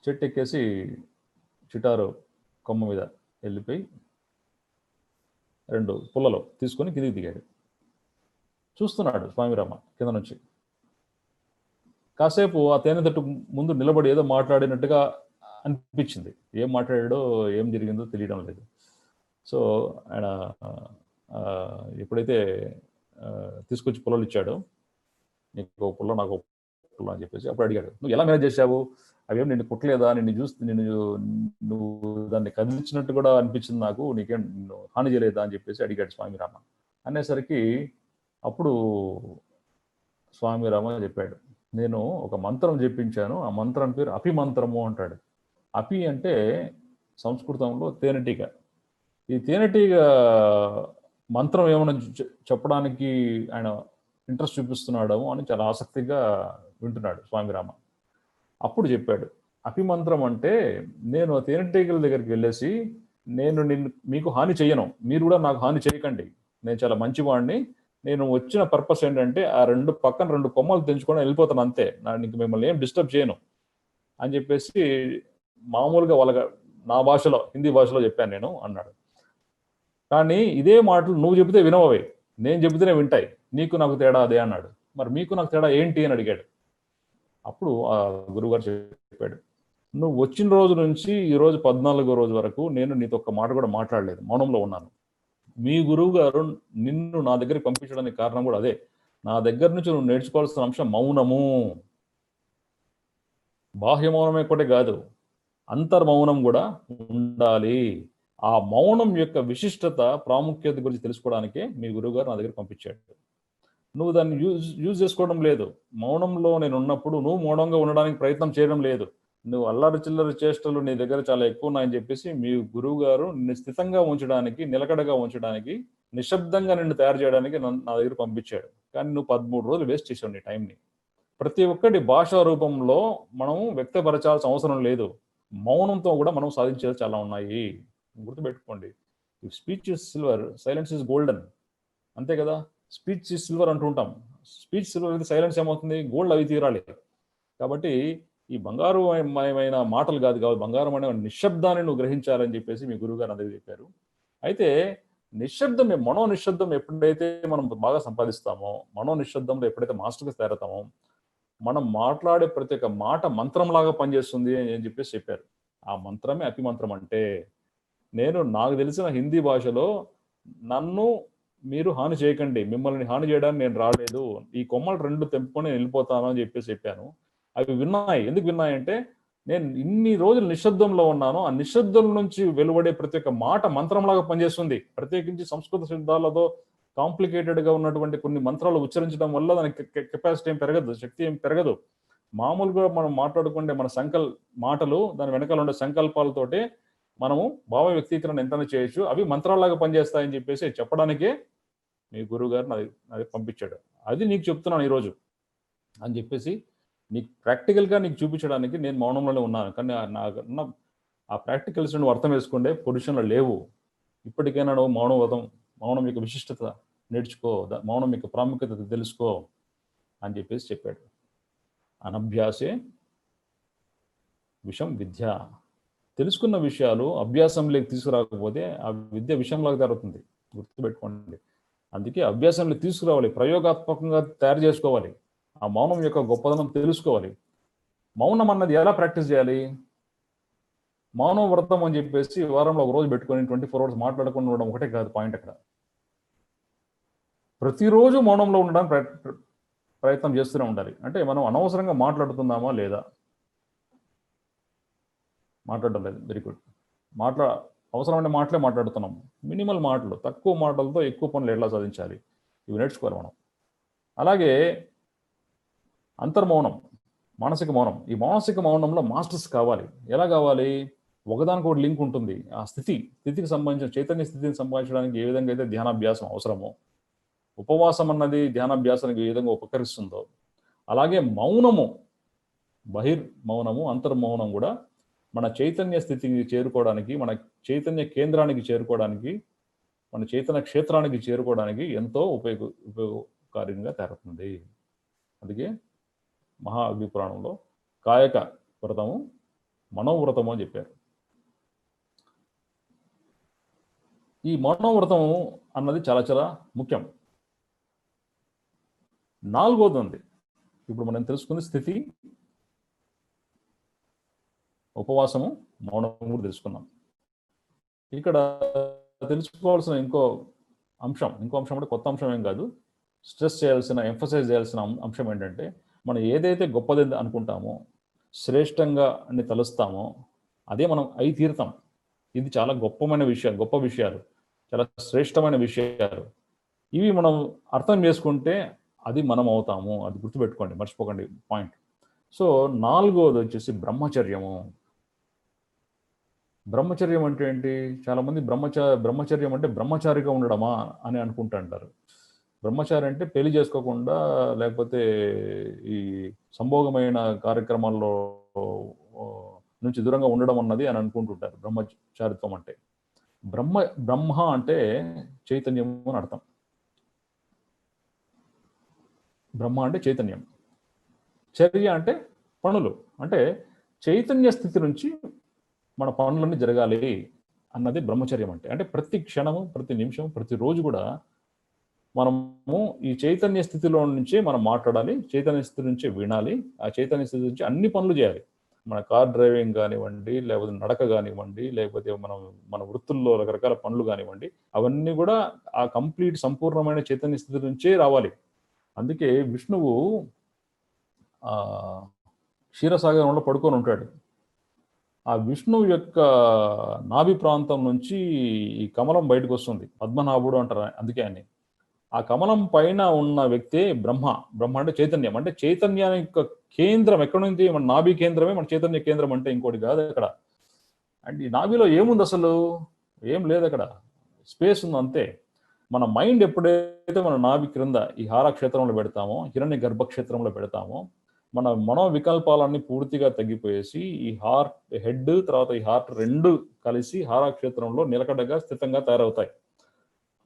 చెట్టు ఎక్కేసి చిటారు కొమ్మ మీద వెళ్ళిపోయి 2 పుల్లలో తీసుకొని కిందికి దిగాడు. చూస్తున్నాడు స్వామిరామ కింద నుంచి. కాసేపు ఆ తేనెతట్టు ముందు నిలబడి ఏదో మాట్లాడినట్టుగా అనిపించింది. ఏం మాట్లాడాడో ఏం జరిగిందో తెలియడం లేదు. సో ఆయన ఎప్పుడైతే తీసుకొచ్చి పుల్లలు ఇచ్చాడో, నీకు పుల్ల నాకు పుల్ల అని చెప్పేసి అప్పుడు అడిగాడు, నువ్వు ఎలా మేనేజ్ చేశావు? అవేం నిన్ను కుట్టలేదా? నువ్వు దాన్ని కదిలించినట్టు కూడా అనిపించింది నాకు, నీకేం హాని చేయలేదా అని చెప్పేసి అడిగాడు స్వామిరామ. అనేసరికి అప్పుడు స్వామిరామ చెప్పాడు, నేను ఒక మంత్రం చెప్పించాను, ఆ మంత్రం పేరు అపి మంత్రము అంటాడు. అపి అంటే సంస్కృతంలో తేనెటీగ. ఈ తేనెటీగ మంత్రం ఏమైనా చెప్పడానికి ఆయన ఇంట్రెస్ట్ చూపిస్తున్నాడు అని చాలా ఆసక్తిగా వింటున్నాడు స్వామిరామ. అప్పుడు చెప్పాడు, అపిమంత్రం అంటే నేను ఆ తేనెటీగల దగ్గరికి వెళ్ళేసి, నేను మీకు హాని చెయ్యను, మీరు కూడా నాకు హాని చేయకండి, నేను చాలా మంచివాడిని, నేను వచ్చిన పర్పస్ ఏంటంటే ఆ పక్కన 2 కొమ్మలు తెంచుకొని వెళ్ళిపోతాను అంతే, నీకు మిమ్మల్ని ఏం డిస్టర్బ్ చేయను అని చెప్పేసి మామూలుగా నా భాషలో, హిందీ భాషలో చెప్పాను నేను అన్నాడు. కానీ ఇదే మాటలు నువ్వు చెబితే వినవే, నేను చెబితేనే వింటాయి, నీకు నాకు తేడా అదే అన్నాడు. మరి మీకు నాకు తేడా ఏంటి అని అడిగాడు. అప్పుడు ఆ గురువుగారు చెప్పాడు, నువ్వు వచ్చిన రోజు నుంచి ఈ రోజు 14వ రోజు వరకు నేను నీతో ఒక్క మాట కూడా మాట్లాడలేదు, మౌనంలో ఉన్నాను. మీ గురువు గారు నిన్ను నా దగ్గరికి పంపించడానికి కారణం కూడా అదే. నా దగ్గర నుంచి నువ్వు నేర్చుకోవాల్సిన అంశం మౌనము. బాహ్య మౌనమే కూడా కాదు, అంతర్మౌనం కూడా ఉండాలి. ఆ మౌనం యొక్క విశిష్టత, ప్రాముఖ్యత గురించి తెలుసుకోవడానికే మీ గురువు గారు నా దగ్గర పంపించాడు. నువ్వు దాన్ని యూజ్ చేసుకోవడం లేదు. మౌనంలో నేను ఉన్నప్పుడు నువ్వు మౌనంగా ఉండడానికి ప్రయత్నం చేయడం లేదు. నువ్వు అల్లరి చిల్లరి చేష్టలు నీ దగ్గర చాలా ఎక్కువ ఉన్నాయని చెప్పేసి మీ గురువు గారు నిన్ను స్థితంగా ఉంచడానికి, నిలకడగా ఉంచడానికి, నిశ్శబ్దంగా నిన్ను తయారు చేయడానికి నా దగ్గర పంపించాడు. కానీ నువ్వు 13 రోజులు వేస్ట్ చేసావు నీ టైంని. ప్రతి ఒక్కటి భాషా రూపంలో మనం వ్యక్తపరచాల్సిన అవసరం లేదు. మౌనంతో కూడా మనం సాధించేది చాలా ఉన్నాయి. గుర్తుపెట్టుకోండి, if speech is silver, silence is golden. అంతే కదా, స్పీచ్ ఇస్ సిల్వర్ అంటుంటాం. స్పీచ్ సిల్వర్ అయితే సైలెన్స్ ఏమవుతుంది? గోల్డ్ అవి తీరాలి. కాబట్టి ఈ బంగారుమయమైన మాటలు కాదు, బంగారమైన నిశ్శబ్దాన్ని నువ్వు గ్రహించాలని చెప్పేసి మీ గురువు గారు అందరికీ చెప్పారు. అయితే నిశ్శబ్దం, మనోనిశ్శబ్దం ఎప్పుడైతే మనం బాగా సంపాదిస్తామో, మనోనిశ్శబ్దంలో ఎప్పుడైతే మాస్టర్గా తయారవుతామో, మనం మాట్లాడే ప్రతి ఒక్క మాట మంత్రంలాగా పనిచేస్తుంది అని చెప్పేసి చెప్పారు. ఆ మంత్రమే అపిమంత్రం. అంటే నాకు తెలిసిన హిందీ భాషలో, నన్ను మీరు హాని చేయకండి, మిమ్మల్ని హాని చేయడానికి నేను రాలేదు, ఈ కొమ్మలు 2 తెంపుకొని వెళ్ళిపోతాను అని చెప్పేసి చెప్పాను. అవి విన్నాయి. ఎందుకు విన్నాయంటే నేను ఇన్ని రోజులు నిశ్శబ్దంలో ఉన్నాను. ఆ నిశ్శబ్దం నుంచి వెలువడే ప్రతి ఒక్క మాట మంత్రంలాగా పనిచేస్తుంది. ప్రత్యేకించి సంస్కృత శబ్దాలతో కాంప్లికేటెడ్గా ఉన్నటువంటి కొన్ని మంత్రాలు ఉచ్చరించడం వల్ల దానికి కెపాసిటీ ఏం పెరగదు, శక్తి ఏం పెరగదు. మామూలుగా మనం మాట్లాడుకుంటే మన మాటలు దాని వెనకాల ఉండే సంకల్పాలతోటి మనము భావ వ్యక్తీకరణ ఎంతైనా చేయొచ్చు, అవి మంత్రాల్లాగా పనిచేస్తాయని చెప్పేసి చెప్పడానికే మీ గురువు గారు నాది పంపించాడు. అది నీకు చెప్తున్నాను ఈరోజు అని చెప్పేసి నీకు ప్రాక్టికల్గా నీకు చూపించడానికి నేను మౌనంలోనే ఉన్నాను. కానీ నాకున్న ఆ ప్రాక్టికల్స్ నువ్వు అర్థం వేసుకుంటే పొజిషన్లో లేవు. ఇప్పటికైనా నువ్వు మౌనం యొక్క విశిష్టత నేర్చుకో, మౌనం యొక్క ప్రాముఖ్యత తెలుసుకో అని చెప్పేసి చెప్పాడు. అనభ్యాసే విషం విద్య. తెలుసుకున్న విషయాలు అభ్యాసంలోకి తీసుకురాకపోతే ఆ విద్య విషయంలోకి జరుగుతుంది, గుర్తుపెట్టుకోండి. అందుకే అభ్యాసంలో తీసుకురావాలి, ప్రయోగాత్మకంగా తయారు చేసుకోవాలి, ఆ మౌనం యొక్క గొప్పదనం తెలుసుకోవాలి. మౌనం అన్నది ఎలా ప్రాక్టీస్ చేయాలి? మౌనం వ్రతం అని చెప్పేసి వారంలో ఒక రోజు పెట్టుకొని 24 hours మాట్లాడకుండా ఉండడం ఒకటే కాదు పాయింట్. అక్కడ ప్రతిరోజు మౌనంలో ఉండడానికి ప్రయత్నం చేస్తూనే ఉండాలి. అంటే మనం అనవసరంగా మాట్లాడుతున్నామా లేదా? మాట్లాడడం లేదు, వెరీ గుడ్. అవసరమైన మాటలే మాట్లాడుతున్నాం. మినిమల్ మాటలు, తక్కువ మాటలతో ఎక్కువ పనులు ఎలా సాధించాలి, ఇవి నేర్చుకోవాలి మనం. అలాగే అంతర్మౌనం, మానసిక మౌనం. ఈ మానసిక మౌనంలో మాస్టర్స్ కావాలి. ఎలా కావాలి? ఒకదానికి ఒక లింక్ ఉంటుంది. ఆ స్థితికి సంబంధించిన చైతన్య స్థితిని సంపాదించడానికి ఏ విధంగా అయితే ధ్యానాభ్యాసం అవసరమో, ఉపవాసం అన్నది ధ్యానాభ్యాసానికి ఏ విధంగా ఉపకరిస్తుందో, అలాగే మౌనము, బహిర్మౌనము, అంతర్మౌనం కూడా మన చైతన్య స్థితికి చేరుకోవడానికి, మన చైతన్య కేంద్రానికి చేరుకోవడానికి, మన చైతన్య క్షేత్రానికి చేరుకోవడానికి ఎంతో ఉపయోగకారిగా తయారవుతుంది. అందుకే మహాఅగ్ని పురాణంలో కాయక వ్రతము, మనోవ్రతము అని చెప్పారు. ఈ మనోవ్రతం అన్నది చాలా చాలా ముఖ్యం. 4వది ఉంది. ఇప్పుడు మనం తెలుసుకున్న స్థితి, ఉపవాసము, మౌనం కూడా తెలుసుకున్నాం. ఇక్కడ తెలుసుకోవాల్సిన ఇంకో అంశం అంటే కొత్త అంశం ఏం కాదు, ఎంఫసైజ్ చేయాల్సిన అంశం ఏంటంటే, మనం ఏదైతే గొప్పది అనుకుంటామో, శ్రేష్టంగా అని తలుస్తామో, అదే మనం అయి తీరుతాం. ఇది చాలా గొప్ప విషయాలు, చాలా శ్రేష్టమైన విషయాలు. ఇవి మనం అర్థం చేసుకుంటే అది మనం అవుతాము. అది గుర్తుపెట్టుకోండి, మర్చిపోకండి పాయింట్. సో 4వది వచ్చేసి బ్రహ్మచర్యము. బ్రహ్మచర్యం అంటే ఏంటి? చాలా మంది బ్రహ్మచర్యం అంటే బ్రహ్మచారిగా ఉండడమా అని అనుకుంటుంటారు. బ్రహ్మచారి అంటే పెళ్లి చేసుకోకుండా, లేకపోతే ఈ సంభోగమైన కార్యక్రమాల్లో నుంచి దూరంగా ఉండడం అన్నది అని అనుకుంటుంటారు బ్రహ్మచారిత్వం అంటే. బ్రహ్మ అంటే చైతన్యం అని అర్థం. బ్రహ్మ అంటే చైతన్యం, చర్య అంటే పనులు. అంటే చైతన్య స్థితి నుంచి మన పనులన్నీ జరగాలి అన్నది బ్రహ్మచర్యం అంటే. అంటే ప్రతి క్షణము, ప్రతి నిమిషం, ప్రతిరోజు కూడా మనము ఈ చైతన్య స్థితిలో నుంచే మనం మాట్లాడాలి, చైతన్య స్థితి నుంచే వినాలి, ఆ చైతన్య స్థితి నుంచి అన్ని పనులు చేయాలి. మన కార్ డ్రైవింగ్ కానివ్వండి, లేకపోతే నడక కానివ్వండి, లేకపోతే మన వృత్తుల్లో రకరకాల పనులు కానివ్వండి, అవన్నీ కూడా ఆ సంపూర్ణమైన చైతన్య స్థితి నుంచే రావాలి. అందుకే విష్ణువు క్షీరసాగరంలో పడుకొని ఉంటాడు. ఆ విష్ణువు యొక్క నాభి ప్రాంతం నుంచి ఈ కమలం బయటకు వస్తుంది. పద్మనాభుడు అంటారు అందుకే అని. ఆ కమలం పైన ఉన్న వ్యక్తే బ్రహ్మ అంటే చైతన్యం. అంటే చైతన్యాన్ని యొక్క కేంద్రం ఎక్కడి నుంచి? మన నాభి కేంద్రమే మన చైతన్య కేంద్రం అంటే, ఇంకోటి కాదు అక్కడ. అండ్ ఈ నాభిలో ఏముంది అసలు? ఏం లేదు అక్కడ, స్పేస్ ఉంది అంతే. మన మైండ్ ఎప్పుడైతే మన నాభి క్రింద ఈ హారక్షేత్రంలో పెడతామో, హిరణ్య గర్భక్షేత్రంలో పెడతామో, మన మనోవికల్పాలన్నీ పూర్తిగా తగ్గిపోయేసి ఈ హెడ్ తర్వాత ఈ హార్ట్ రెండు కలిసి హారక్షేత్రంలో నిలకడగా స్థితంగా తయారవుతాయి.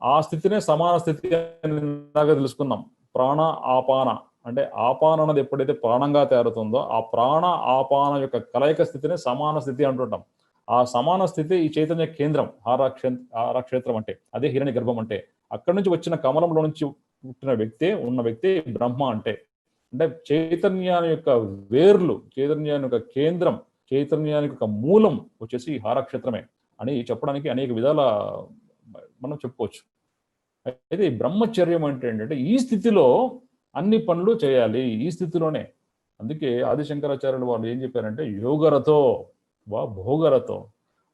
ఆ స్థితినే సమాన స్థితి అని తెలుసుకున్నాం. ప్రాణ ఆపాన అంటే ఆపాన అన్నది ఎప్పుడైతే ప్రాణంగా తయారవుతుందో, ఆ ప్రాణ ఆపాన యొక్క కలయిక స్థితినే సమాన స్థితి అంటుంటాం. ఆ సమాన స్థితి ఈ చైతన్య కేంద్రం, హారక్షేత్రం అంటే అదే హిరణ్య గర్భం అంటే. అక్కడి నుంచి వచ్చిన కమలంలో నుంచి పుట్టిన వ్యక్తే బ్రహ్మ అంటే. అంటే చైతన్యాన్ని యొక్క వేర్లు, చైతన్యాన్ని యొక్క కేంద్రం, చైతన్యానికి ఒక మూలం వచ్చేసి హారక్షేత్రమే అని చెప్పడానికి అనేక విధాల మనం చెప్పుకోవచ్చు. అయితే ఈ బ్రహ్మచర్యం అంటే ఏంటంటే ఈ స్థితిలో అన్ని పనులు చేయాలి, ఈ స్థితిలోనే. అందుకే ఆదిశంకరాచార్యులు వాళ్ళు ఏం చెప్పారంటే, యోగరతో వా భోగరతో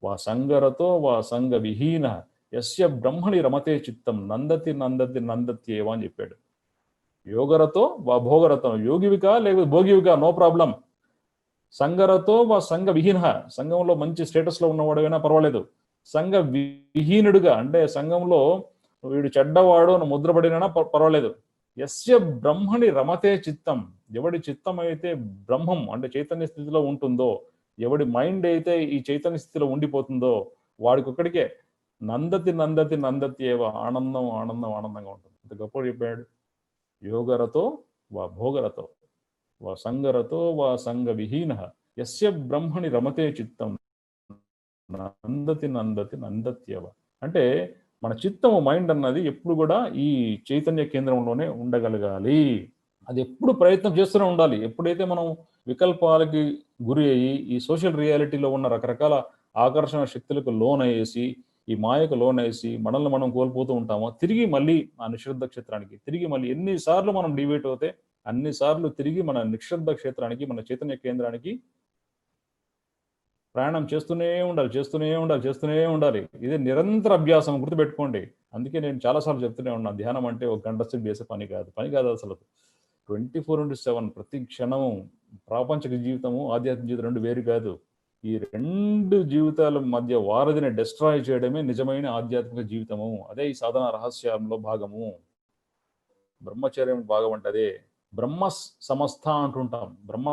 వా సంగరతో వా సంగ విహీన యస్య బ్రహ్మణి రమతే చిత్తం నందతి నందతి నందత్యేవ అని చెప్పాడు. యోగరతో వా భోగరతం, యోగివిక లేకపోతే భోగివిక, నో ప్రాబ్లం. సంగరతో వా సంఘ విహీన, సంఘంలో మంచి స్టేటస్ లో ఉన్నవాడైనా పర్వాలేదు. సంఘ విహీనుడుగా అంటే సంఘంలో వీడు చెడ్డవాడు అని ముద్రపడినా పర్వాలేదు. యస్య బ్రహ్మని రమతే చిత్తం, ఎవడి చిత్తం అయితే బ్రహ్మం అంటే చైతన్య స్థితిలో ఉంటుందో, ఎవడి మైండ్ అయితే ఈ చైతన్య స్థితిలో ఉండిపోతుందో వాడికి ఒక్కడికే నందతి నందతి నందతి ఏవ, ఆనందం ఆనందం ఆనందంగా ఉంటుంది. అంత గొప్ప చెప్పాడు. యోగరతో వా భోగరతో వా సంగరతో వా సంగ విహీన యస్య బ్రహ్మని రమతే చిత్తం నందతి నందతి నందత్యవ. అంటే మన చిత్తము మైండ్ అన్నది ఎప్పుడు కూడా ఈ చైతన్య కేంద్రంలోనే ఉండగలగాలి. అది ఎప్పుడు ప్రయత్నం చేస్తూనే ఉండాలి. ఎప్పుడైతే మనం వికల్పాలకి గురి అయ్యి ఈ సోషల్ రియాలిటీలో ఉన్న రకరకాల ఆకర్షణ శక్తులకు లోనయ్యేసి, ఈ మాయకు లోనేసి మనల్ని మనం కోల్పోతూ ఉంటామో, తిరిగి మళ్ళీ ఆ నిశ్శబ్ద క్షేత్రానికి తిరిగి మళ్ళీ ఎన్నిసార్లు మనం డివేట్ అవుతే అన్నిసార్లు తిరిగి మన నిశ్శబ్ద క్షేత్రానికి, మన చైతన్య కేంద్రానికి ప్రయాణం చేస్తూనే ఉండాలి, చేస్తూనే ఉండాలి, చేస్తూనే ఉండాలి. ఇది నిరంతర అభ్యాసం, గుర్తుపెట్టుకోండి. అందుకే నేను చాలాసార్లు చెప్తూనే ఉన్నాను, ధ్యానం అంటే ఒక గంట సేపు చేసే పని కాదు. పని కాదు అసలు. 24/7 ప్రతి క్షణము ప్రాపంచిక జీవితము, ఆధ్యాత్మిక జీవితం రెండు వేరు కాదు. ఈ రెండు జీవితాల మధ్య వారధిని డిస్ట్రాయ్ చేయడమే నిజమైన ఆధ్యాత్మిక జీవితము. అదే ఈ సాధన రహస్యంలో భాగము. బ్రహ్మచర్యం భాగం అంటే అదే. బ్రహ్మ సమస్థ అంటుంటాం. బ్రహ్మ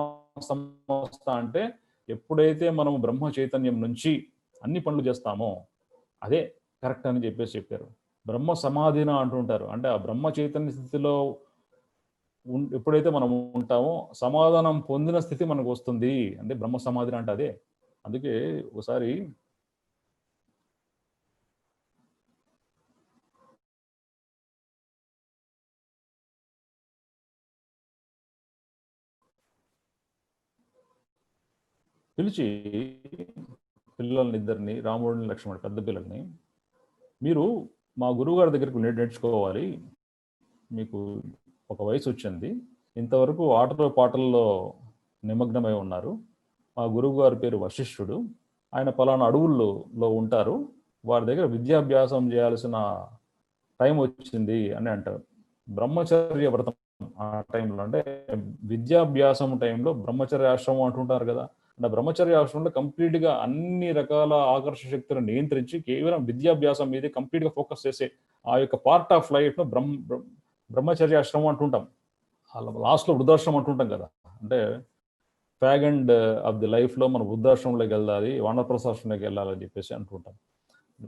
సమస్థ అంటే ఎప్పుడైతే మనం బ్రహ్మ చైతన్యం నుంచి అన్ని పనులు చేస్తామో అదే కరెక్ట్ అని చెప్పారు. బ్రహ్మ సమాధిన అంటుంటారు. అంటే ఆ బ్రహ్మ చైతన్య స్థితిలో ఎప్పుడైతే మనం ఉంటామో సమాధానం పొందిన స్థితి మనకు వస్తుంది. అంటే బ్రహ్మ సమాధిన అంటే అదే. అందుకే ఒకసారి పిలిచి పిల్లల్ని ఇద్దరిని, రాముడిని లక్ష్మణుడు పెద్ద పిల్లల్ని, మీరు మా గురువుగారి దగ్గరికి నేర్చుకోవాలి. మీకు ఒక వయసు వచ్చింది, ఇంతవరకు ఆటలో పాటల్లో నిమగ్నమై ఉన్నారు. మా గురువు గారి పేరు వశిష్ఠుడు. ఆయన పలానా అడవుల్లో ఉంటారు. వారి దగ్గర విద్యాభ్యాసం చేయాల్సిన టైం వచ్చింది అని అంటారు. బ్రహ్మచర్య వ్రతం ఆ టైంలో అంటే విద్యాభ్యాసం టైంలో బ్రహ్మచర్య ఆశ్రమం అంటుంటారు కదా. అంటే బ్రహ్మచర్య ఆశ్రమంలో కంప్లీట్గా అన్ని రకాల ఆకర్షణ శక్తులను నియంత్రించి కేవలం విద్యాభ్యాసం మీదే కంప్లీట్గా ఫోకస్ చేసే ఆ యొక్క పార్ట్ ఆఫ్ లైఫ్ను బ్రహ్మచర్య ఆశ్రమం అంటుంటాం. లాస్ట్లో వృద్ధాశ్రమం అంటుంటాం కదా. అంటే ఫ్యాగ్ అండ్ ఆఫ్ ది లైఫ్లో మనం వృద్ధాశ్రమంలోకి వెళ్ళాలి, వానప్రస్థాశ్రమంలోకి వెళ్ళాలని చెప్పేసి అంటుంటాం.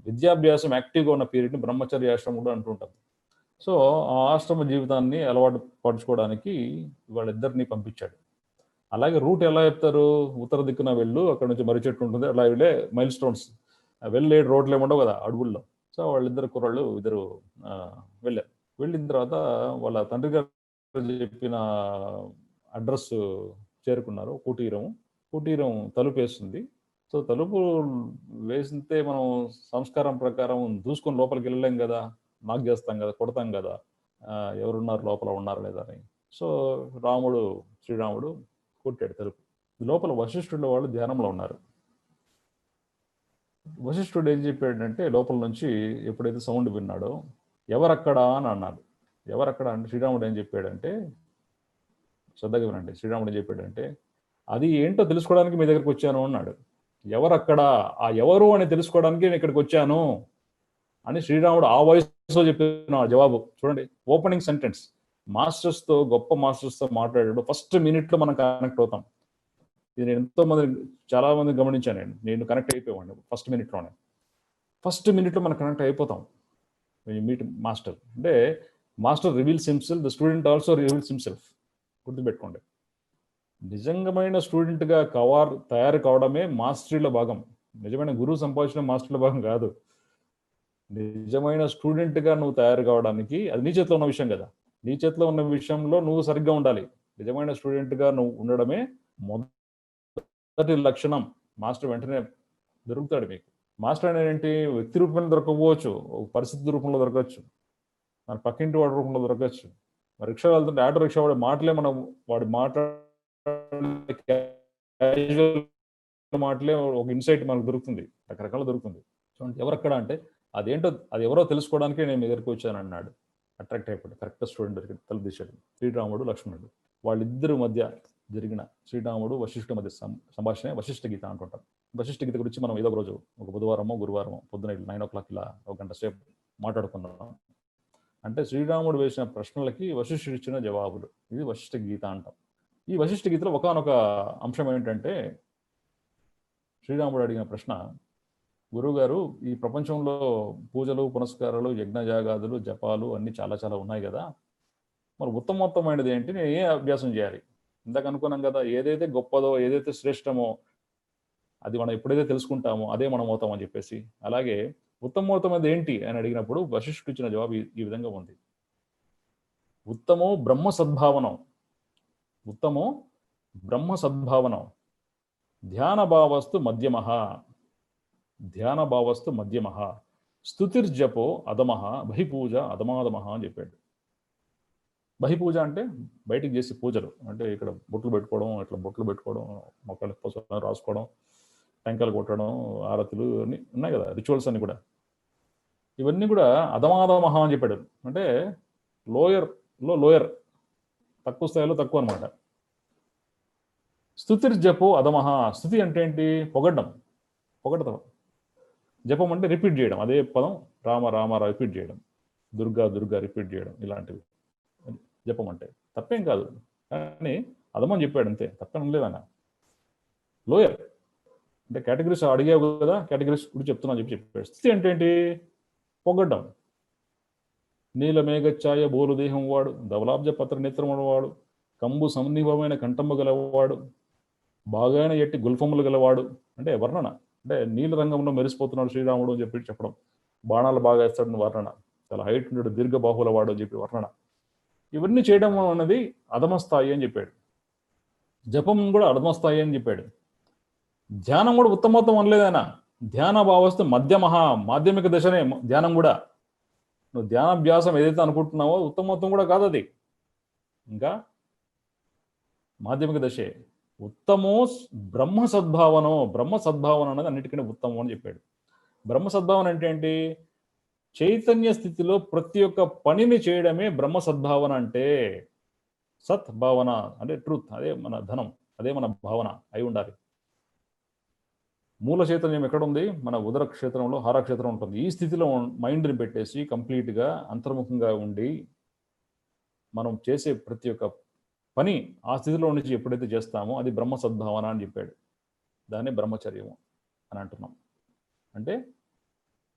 విద్యాభ్యాసం యాక్టివ్గా ఉన్న పీరియడ్ని బ్రహ్మచర్య ఆశ్రమం కూడా అంటుంటాం. సో ఆ ఆశ్రమ జీవితాన్ని అలవాటు పరుచుకోవడానికి వాళ్ళిద్దరిని పంపించాడు. అలాగే రూట్ ఎలా చెప్తారు, ఉత్తర దిక్కున వెళ్ళు, అక్కడ నుంచి మర్రి చెట్టు ఉంటుంది, అలా వెళ్ళే మైల్ స్టోన్స్, వెళ్ళే రోడ్లు ఏముండవు కదా అడవుల్లో. సో వాళ్ళిద్దరు కుర్రాళ్ళు ఇద్దరు వెళ్ళారు. వెళ్ళిన తర్వాత వాళ్ళ తండ్రి గారు చెప్పిన అడ్రస్ చేరుకున్నారు. కుటీరం తలుపు వేస్తుంది. సో తలుపు వేసితే మనం సంస్కారం ప్రకారం దూసుకొని లోపలికి వెళ్ళలేం కదా, నాక్ చేస్తాం కదా, కొడతాం కదా, ఎవరున్నారు లోపల ఉన్నారా లేదా అని. సో శ్రీరాముడు కొట్టాడు తలుపు. లోపల వశిష్ఠుడు వాళ్ళు ధ్యానంలో ఉన్నారు. వశిష్ఠుడు ఏం చెప్పాడంటే లోపల నుంచి ఎప్పుడైతే సౌండ్ విన్నాడో, ఎవరక్కడా అని అన్నాడు. ఎవరక్కడ అంటే శ్రీరాముడు ఏం చెప్పాడంటే, శ్రద్ధగా వినండి, శ్రీరాముడు ఏం చెప్పాడంటే, అది ఏంటో తెలుసుకోవడానికి మీ దగ్గరకు వచ్చాను అన్నాడు. ఎవరక్కడ, ఆ ఎవరు అని తెలుసుకోవడానికి నేను ఇక్కడికి వచ్చాను అని శ్రీరాముడు ఆ వయసులో చెప్పిన జవాబు చూడండి. Opening sentence. మాస్టర్స్తో, గొప్ప మాస్టర్స్తో మాట్లాడాడు ఫస్ట్ మినిట్లో మనం కనెక్ట్ అవుతాం. ఇది నేను చాలా మంది గమనించాను. నేను కనెక్ట్ అయిపోయాను ఫస్ట్ మినిట్లో మనం కనెక్ట్ అయిపోతాం. మీట్ మాస్టర్ అంటే master reveals himself, the student also reveals himself. గుర్తుపెట్టుకోండి. నిజంగమైన స్టూడెంట్గా తయారు కావడమే మాస్టరీలో భాగం. నిజమైన గురువు సంపాదించడం మాస్టరీలో భాగం కాదు. నిజమైన స్టూడెంట్గా నువ్వు తయారు కావడానికి అది నీ చేతిలో ఉన్న విషయం కదా. నీ చేతిలో ఉన్న విషయంలో నువ్వు సరిగ్గా ఉండాలి. నిజమైన స్టూడెంట్గా నువ్వు ఉండడమే మొదటి లక్షణం. మాస్టర్ వెంటనే దొరుకుతాడు మీకు. మాస్టర్ అనేది ఏంటి, వ్యక్తి రూపంలో దొరకకపోవచ్చు, పరిస్థితి రూపంలో దొరకవచ్చు, మన పక్కింటి వాడి రూపంలో దొరకవచ్చు. రిక్షా వెళ్తుంటే ఆటో రిక్షా వాడి మాటలే మనం వాడి మాటలే ఒక ఇన్సైట్ మనకు దొరుకుతుంది, రకరకాల దొరుకుతుంది. చూడండి ఎవరక్కడ అంటే అదేంటో, అది ఎవరో తెలుసుకోవడానికి నేను మీ దగ్గరికి వచ్చాను అన్నాడు. అట్రాక్ట్ అయిపోయాడు. కరెక్ట్ స్టూడెంట్ దొరికింది, తలుపు తీశాడు. శ్రీరాముడు లక్ష్మణుడు వాళ్ళిద్దరి మధ్య జరిగిన శ్రీరాముడు వశిష్ఠుడి మధ్య సంభాషణ వశిష్ఠ గీత అంటుంటాం. వశిష్ఠ గీత గురించి మనం ఏదో ఒక రోజు ఒక బుధవారమో గురువారమో పొద్దున 9 ఇలా ఒక గంట సేపు మాట్లాడుకున్నాం. అంటే శ్రీరాముడు వేసిన ప్రశ్నలకి వశిష్ఠుడు ఇచ్చిన జవాబులు, ఇది వశిష్ఠ గీత అంటాం. ఈ వశిష్ఠ గీతలో ఒకానొక అంశం ఏంటంటే, శ్రీరాముడు అడిగిన ప్రశ్న, గురువుగారు ఈ ప్రపంచంలో పూజలు పునస్కారాలు యజ్ఞయాగాదులు జపాలు అన్నీ చాలా చాలా ఉన్నాయి కదా, మరి ఉత్తమోత్తమైనది ఏంటి, నేను ఏ అభ్యాసం చేయాలి? ఇందాక అనుకున్నాం కదా, ఏదైతే గొప్పదో ఏదైతే శ్రేష్టమో అది మనం ఎప్పుడైతే తెలుసుకుంటామో అదే మనం అవుతాం అని చెప్పేసి, అలాగే ఉత్తమోత్తమైనది ఏంటి అని అడిగినప్పుడు వశిష్ఠుడు ఇచ్చిన జవాబు ఈ విధంగా ఉంది. ఉత్తమో బ్రహ్మ సద్భావనం, ఉత్తమో బ్రహ్మ సద్భావనం, ధ్యాన భావస్తు మధ్యమః, ధ్యాన భావస్తు మధ్యమః, స్తుతిర్జపో అధమః, బహిపూజ అధమాధమః అని చెప్పాడు. బహిపూజ అంటే బయటికి చేసే పూజలు, అంటే ఇక్కడ బొట్లు పెట్టుకోవడం, ఇట్లా బొట్లు పెట్టుకోవడం, మొక్కలు రాసుకోవడం, టెంకాయలు కొట్టడం, ఆరతులు అన్నీ ఉన్నాయి కదా, రిచువల్స్ అన్ని కూడా, ఇవన్నీ కూడా అధమాధమః అని చెప్పాడు. అంటే లోయర్ తక్కువ స్థాయిలో తక్కువ అనమాట. స్తుతిర్జపో అధమః, స్తుతి అంటే ఏంటి? పొగడతాం. జపం అంటే రిపీట్ చేయడం, అదే పదం రామ రామ రిపీట్ చేయడం, దుర్గా దుర్గా రిపీట్ చేయడం, ఇలాంటివి జపం అంటే. తప్పేం కాదు, కానీ అధమని చెప్పాడు అంతే, తప్పేం లేదన్న. లోయర్ అంటే కేటగిరీస్ అడిగావు కదా, కేటగిరీస్ కూడా చెప్తున్నా చెప్పాడు. స్థితి అంటే ఏంటి? పొగడ్డం. నీలమేఘఛాయ బోలు దేహం వాడు, ధవలాబ్జ పత్ర నేత్రముడు వాడు, కంబు సన్నిభమైన కంఠంబు గలవాడు, బాగానే ఎట్టి గుల్ఫములు గలవాడు, అంటే వర్ణన. అంటే నీళ్ళ రంగంలో మెరిసిపోతున్నాడు శ్రీరాముడు అని చెప్పి చెప్పడం, బాణాలు బాగా వేస్తాడని వర్ణన, చాలా హైట్ ఉంటాడు, దీర్ఘ బాహుల వాడు అని చెప్పి వర్ణన. ఇవన్నీ చేయడం అన్నది అధమస్థాయి అని చెప్పాడు. జపం కూడా అధమస్థాయి అని చెప్పాడు. ధ్యానం కూడా ఉత్తమోత్తం అనలేదైనా. ధ్యాన భావస్తు మధ్యమః, మాధ్యమిక దశనే ధ్యానం కూడా. నువ్వు ధ్యానాభ్యాసం ఏదైతే అనుకుంటున్నావో ఉత్తమోత్తం కూడా కాదు అది, ఇంకా మాధ్యమిక దశే. ఉత్తమో బ్రహ్మ సద్భావనో, బ్రహ్మ సద్భావన అనేది అన్నిటికంటే ఉత్తమం అని చెప్పాడు. బ్రహ్మ సద్భావన అంటే ఏంటి? చైతన్య స్థితిలో ప్రతి ఒక్క పనిని చేయడమే బ్రహ్మ సద్భావన. అంటే సద్భావన అంటే ట్రూత్, అదే మన ధనం, అదే మన భావన అయి ఉండాలి. మూల చైతన్యం ఎక్కడుంది? మన ఉదర క్షేత్రంలో, హారక్షేత్రం ఉంటుంది. ఈ స్థితిలో మైండ్ని పెట్టేసి కంప్లీట్గా అంతర్ముఖంగా ఉండి మనం చేసే ప్రతి ఒక్క పని ఆ స్థితిలో నుంచి ఎప్పుడైతే చేస్తామో అది బ్రహ్మ సద్భావన అని చెప్పాడు. దాన్ని బ్రహ్మచర్యము అని అంటున్నాం. అంటే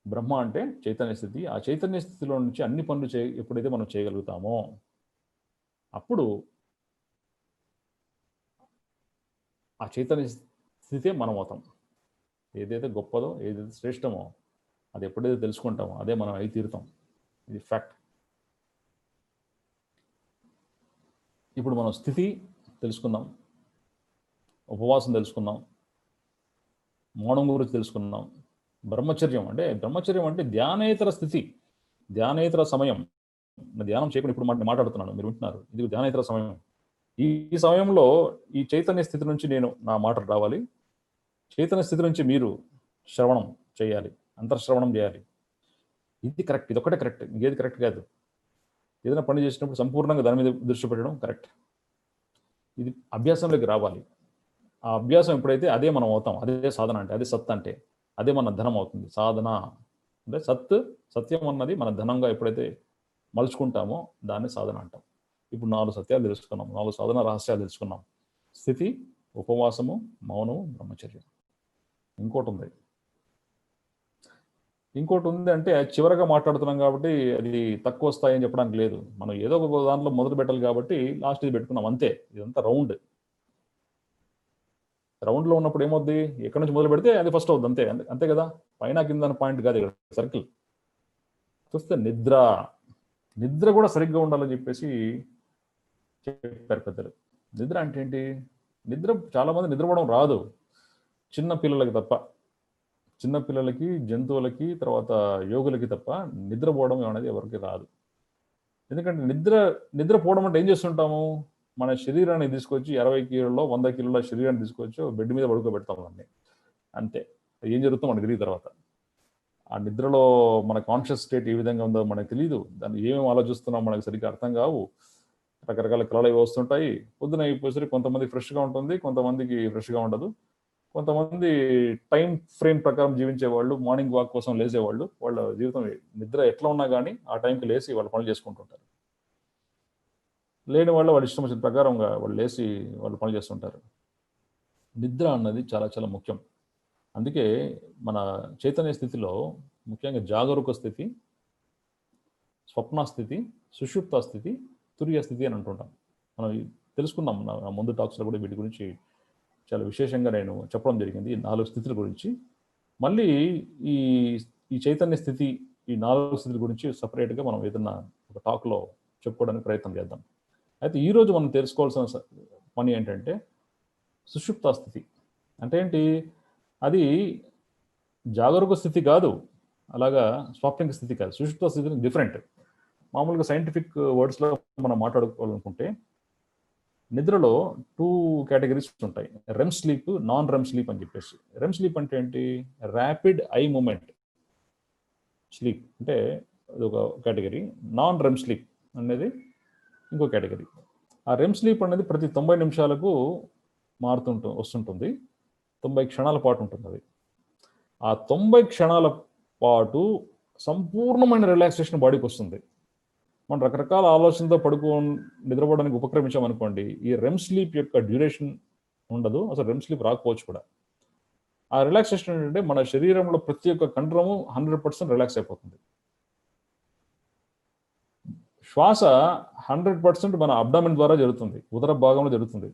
బ్రహ్మ అంటే చైతన్య స్థితి. ఆ చైతన్య స్థితిలో నుంచి అన్ని పనులు ఎప్పుడైతే మనం చేయగలుగుతామో అప్పుడు ఆ చైతన్య స్థితే మనం అవుతాం. ఏదైతే గొప్పదో ఏదైతే శ్రేష్టమో అది ఎప్పుడైతే తెలుసుకుంటామో అదే మనం అయి తీరుతాం. ఇది ఫ్యాక్ట్. ఇప్పుడు మనం స్థితి తెలుసుకుందాం, ఉపవాసం తెలుసుకుందాం, మౌనం గురించి తెలుసుకున్నాం. బ్రహ్మచర్యం అంటే ధ్యానేతర స్థితి, ధ్యానేతర సమయం. ధ్యానం చేయకుండా ఇప్పుడు మాట్లాడుతున్నాను, మీరు వింటున్నారు. ఇది ధ్యానేతర సమయం. ఈ సమయంలో ఈ చైతన్య స్థితి నుంచి నేను నా మాటలు రావాలి, చైతన్య స్థితి నుంచి మీరు శ్రవణం చేయాలి, అంతర్శ్రవణం చేయాలి. ఇది కరెక్ట్, ఇది ఒకటే కరెక్ట్, ఇంకేది కరెక్ట్ కాదు. ఏదైనా పని చేసినప్పుడు సంపూర్ణంగా దాని మీద దృష్టి పెట్టడం కరెక్ట్. ఇది అభ్యాసంలోకి రావాలి. ఆ అభ్యాసం ఎప్పుడైతే అదే మనం అవుతాం, అదే సాధన అంటే, అదే సత్ అంటే, అదే మన ధనం అవుతుంది. సాధన అంటే సత్యం అన్నది మన ధనంగా ఎప్పుడైతే మలుచుకుంటామో దాన్ని సాధన అంటాం. ఇప్పుడు 4 సత్యాలు తెలుసుకున్నాం, 4 సాధన రహస్యాలు తెలుసుకున్నాం. స్థితి, ఉపవాసము, మౌనము, బ్రహ్మచర్యం. ఇంకోటి ఉంది అంటే చివరగా మాట్లాడుతున్నాం కాబట్టి అది తక్కువ స్థాయి అని చెప్పడానికి లేదు. మనం ఏదో ఒక దాంట్లో మొదలు పెట్టాలి కాబట్టి లాస్ట్ ఇది పెట్టుకున్నాం అంతే. ఇదంతా రౌండ్లో ఉన్నప్పుడు ఏమవుద్ది? ఎక్కడి నుంచి మొదలు పెడితే అది ఫస్ట్ అవుద్ది, అంతే కదా. పైన కింద పాయింట్ కాదు ఇక్కడ, సర్కిల్. చూస్తే నిద్ర కూడా సరిగ్గా ఉండాలని చెప్పేసి చెప్పారు పెద్దలు. నిద్ర అంటే ఏంటి? చాలా మంది నిద్రపోవడం రాదు, చిన్న పిల్లలకి తప్ప. చిన్న పిల్లలకి, జంతువులకి, తర్వాత యోగులకి తప్ప నిద్రపోవడం అనేది ఎవరికి రాదు. ఎందుకంటే నిద్రపోవడం అంటే ఏం చేస్తుంటాము? మన శరీరాన్ని తీసుకొచ్చి 60 కిలోలో 100 కిలోల శరీరాన్ని తీసుకొచ్చి బెడ్ మీద పడుకోబెడతాం దాన్ని, అంతే. ఏం జరుగుతుందో మనకు తెలియదు తర్వాత. ఆ నిద్రలో మన కాన్షియస్ స్టేట్ ఏ విధంగా ఉందో మనకు తెలియదు. దాన్ని ఏమేమి ఆలోచిస్తున్నాం మనకు సరిగ్గా అర్థం కావు. రకరకాల కలలు అవి వస్తుంటాయి. పొద్దున అయిపోయేసరికి కొంతమంది ఫ్రెష్‌గా ఉంటుంది. కొంతమందికి ఫ్రెష్‌గా ఉండదు. కొంతమంది టైమ్ ఫ్రేమ్ ప్రకారం జీవించేవాళ్ళు, మార్నింగ్ వాక్ కోసం లేసేవాళ్ళు. వాళ్ళ జీవితం నిద్ర ఎట్లా ఉన్నా గానీ, ఆ టైంకి లేసి వాళ్ళ పనులు చేసుకుంటుంటారు. లేని వాళ్ళు వాళ్ళ ఇష్టం వచ్చిన ప్రకారంగా వాళ్ళు లేసి వాళ్ళు పనులు చేస్తుంటారు. నిద్ర అన్నది చాలా చాలా ముఖ్యం. అందుకే మన చైతన్య స్థితిలో ముఖ్యంగా జాగరూక స్థితి, స్వప్న స్థితి, సుషుప్త స్థితి, తురియ స్థితి అని అంటుంటాం. మనం తెలుసుకున్నాం నా ముందు టాక్స్‌లో కూడా వీటి గురించి చాలా విశేషంగా నేను చెప్పడం జరిగింది. ఈ 4 స్థితుల గురించి. మళ్ళీ ఈ ఈ చైతన్య స్థితి, ఈ 4 స్థితుల గురించి సెపరేట్‌గా మనం ఏదన్నా ఒక టాక్‌లో చెప్పుకోవడానికి ప్రయత్నం చేద్దాం. అయితే ఈరోజు మనం తెలుసుకోవాల్సిన పని ఏంటంటే సుషుప్త స్థితి. అంటే ఏంటి? అది జాగరూక స్థితి కాదు. అలాగా స్వప్నిక స్థితి కాదు. సుషుప్త స్థితి డిఫరెంట్. మామూలుగా సైంటిఫిక్ వర్డ్స్‌లో మనం మాట్లాడుకోవాలనుకుంటే నిద్రలో 2 కేటగరీస్ ఉంటాయి. REM sleep, non REM sleep అని చెప్పేసి. రెమ్ స్లీప్ అంటే ఏంటి? ర్యాపిడ్ ఐ మూవ్‌మెంట్ స్లీప్ అంటే అదొక కేటగరీ. నాన్ రెమ్ స్లీప్ అనేది ఇంకో కేటగరీ. ఆ రెమ్ స్లీప్ అనేది ప్రతి 90 నిమిషాలకు వస్తుంటుంది. 90 క్షణాల పాటు ఉంటుంది అది. ఆ 90 క్షణాల పాటు సంపూర్ణమైన రిలాక్సేషన్ బాడీకి వస్తుంది. మనం రకరకాల ఆలోచనలతో నిద్రపోవడానికి ఉపక్రమించామనుకోండి, ఈ రెమ్ స్లీప్ యొక్క డ్యూరేషన్ ఉండదు. అసలు రెమ్ స్లీప్ రాకపోవచ్చు కూడా. ఆ రిలాక్సేషన్ ఏంటంటే మన శరీరంలో ప్రతి ఒక్క కండరము 100% రిలాక్స్ అయిపోతుంది. శ్వాస 100% మన అబ్డామిన్ ద్వారా జరుగుతుంది. ఉదర భాగంలో జరుగుతుంది.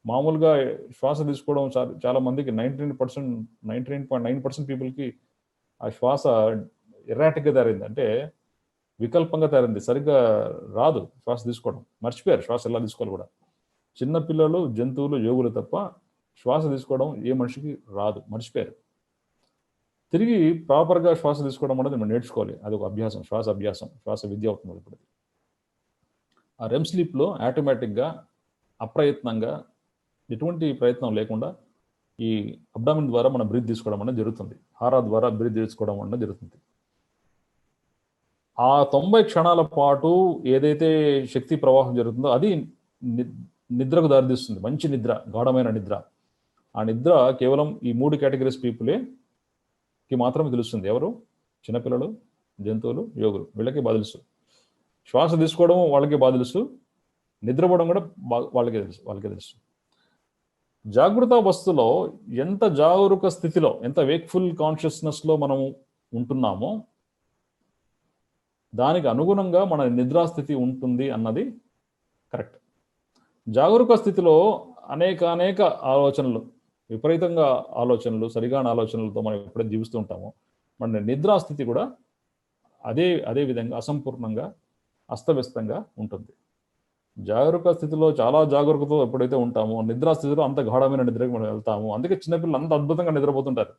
మామూలుగా శ్వాస తీసుకోవడం చాలా మందికి 99.9% పీపుల్‌కి ఆ శ్వాస ఎర్రాటిక్‌గా తయారైంది. అంటే వికల్పంగా తయారైంది. సరిగ్గా రాదు శ్వాస తీసుకోవడం. మర్చిపోయారు శ్వాస ఎలా తీసుకోవాలి కూడా. చిన్న పిల్లలు, జంతువులు, యోగులు తప్ప శ్వాస తీసుకోవడం ఏ మనిషికి రాదు. మర్చిపోయారు. తిరిగి ప్రాపర్‌గా శ్వాస తీసుకోవడం అనేది మనం నేర్చుకోవాలి. అదొక అభ్యాసం. శ్వాస అభ్యాసం. శ్వాస విద్య అవుతుంది ఇప్పుడు. ఆ రెమ్ స్లీప్‌లో ఆటోమేటిక్‌గా అప్రయత్నంగా ఎటువంటి ప్రయత్నం లేకుండా ఈ అబ్డామిన్ ద్వారా మనం బ్రీత్ తీసుకోవడం అనేది జరుగుతుంది. హారా ద్వారా బ్రీత్ తీసుకోవడం అనేది జరుగుతుంది. ఆ 90 క్షణాల పాటు ఏదైతే శక్తి ప్రవాహం జరుగుతుందో అది నిద్రకు దారితీస్తుంది. మంచి నిద్ర, గాఢమైన నిద్ర. ఆ నిద్ర కేవలం ఈ 3 కేటగిరీస్ పీపుల్‌కి మాత్రమే తెలుస్తుంది. ఎవరు? చిన్నపిల్లలు, జంతువులు, యోగులు. వీళ్ళకి బాగా తెలుసు. శ్వాస తీసుకోవడం వాళ్ళకి బాగా తెలుసు. నిద్రపోవడం కూడా వాళ్ళకే తెలుసు. జాగృత అవస్థలో ఎంత జాగరూక స్థితిలో, ఎంత వేక్‌ఫుల్ కాన్షియస్‌నెస్‌లో మనం ఉంటున్నామో దానికి అనుగుణంగా మన నిద్రాస్థితి ఉంటుంది అన్నది కరెక్ట్. జాగరూక స్థితిలో అనేక ఆలోచనలు, విపరీతంగా ఆలోచనలు, సరిగాని ఆలోచనలతో మనం ఎప్పుడైతే జీవిస్తూ ఉంటామో మన నిద్రాస్థితి కూడా అదే విధంగా అసంపూర్ణంగా, అస్తవ్యస్తంగా ఉంటుంది. జాగరూక స్థితిలో చాలా జాగరూకతతో ఎప్పుడైతే ఉంటామో నిద్రాస్థితిలో అంత గాఢమైన నిద్రకి మనం వెళ్తాము. అందుకే చిన్నపిల్లలు అంత అద్భుతంగా నిద్రపోతుంటారు.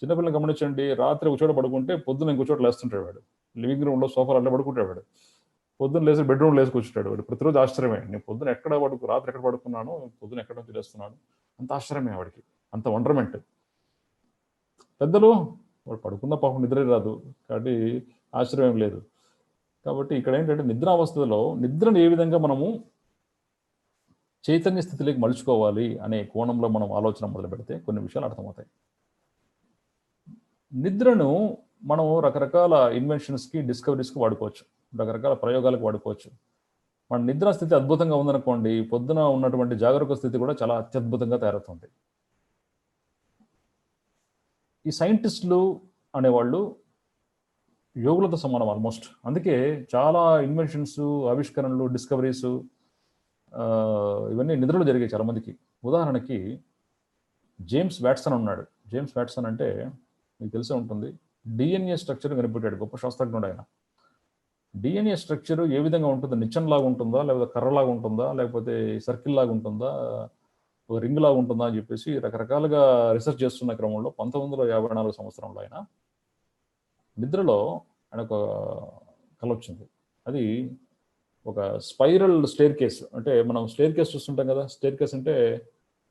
చిన్నపిల్లల్ని గమనించండి, రాత్రి ఒక చోట పడుకుంటే పొద్దున ఇంకో చోట లేస్తుంటాడు వాడు. లివింగ్ రూమ్‌లో సోఫాలో అట్లా పడుకుంటాడు వాడు. పొద్దున లేసి బెడ్‌రూమ్‌లో లేసి కూర్చుంటాడు వాడు. ప్రతిరోజు ఆశ్చర్యమే. నేను పొద్దున రాత్రి ఎక్కడ పడుకున్నాను, పొద్దున ఎక్కడ నుంచి లేస్తున్నాను. అంత ఆశ్చర్యమే వాడికి. అంత వండర్‌మెంట్. పెద్దలు వాడు పడుకున్న పాపం నిద్రే రాదు. కాబట్టి ఆశ్చర్యం ఏం లేదు. కాబట్టి ఇక్కడ ఏంటంటే నిద్రావస్థలో నిద్రను ఏ విధంగా మనము చైతన్య స్థితిలోకి మలుచుకోవాలి అనే కోణంలో మనం ఆలోచన మొదలుపెడితే కొన్ని విషయాలు అర్థమవుతాయి. నిద్రను మనం రకరకాల ఇన్వెన్షన్స్‌కి, డిస్కవరీస్‌కి వాడుకోవచ్చు. రకరకాల ప్రయోగాలకు వాడుకోవచ్చు. మన నిద్రా స్థితి అద్భుతంగా ఉందనుకోండి, పొద్దున ఉన్నటువంటి జాగరూక స్థితి కూడా చాలా అత్యద్భుతంగా తయారవుతుంది. ఈ సైంటిస్టులు అనేవాళ్ళు యోగులతో సమానం ఆల్మోస్ట్. అందుకే చాలా ఇన్వెన్షన్స్, ఆవిష్కరణలు, డిస్కవరీస్ ఇవన్నీ నిద్రలో జరిగాయి చాలా మందికి. ఉదాహరణకి జేమ్స్ వాట్సన్ ఉన్నాడు. జేమ్స్ వాట్సన్ అంటే మీకు తెలిసే ఉంటుంది. డిఎన్ఏ స్ట్రక్చర్ కనిపెట్టాడు. గొప్ప శాస్త్రజ్ఞుడు ఆయన. డిఎన్ఏ స్ట్రక్చర్ ఏ విధంగా ఉంటుందో, నిచ్చెనలాగా ఉంటుందా, లేకపోతే కర్రలాగా ఉంటుందా, లేకపోతే సర్కిల్ లాగా ఉంటుందా, ఒక రింగ్ లాగా ఉంటుందా అని చెప్పేసి రకరకాలుగా రీసెర్చ్ చేస్తున్న క్రమంలో 1954 సంవత్సరంలో ఆయన నిద్రలో ఆయనకు కల వచ్చింది. అది ఒక స్పైరల్ స్టేర్ కేస్. అంటే మనం స్టేర్ కేస్ చూస్తుంటాం కదా. స్టేర్ కేస్ అంటే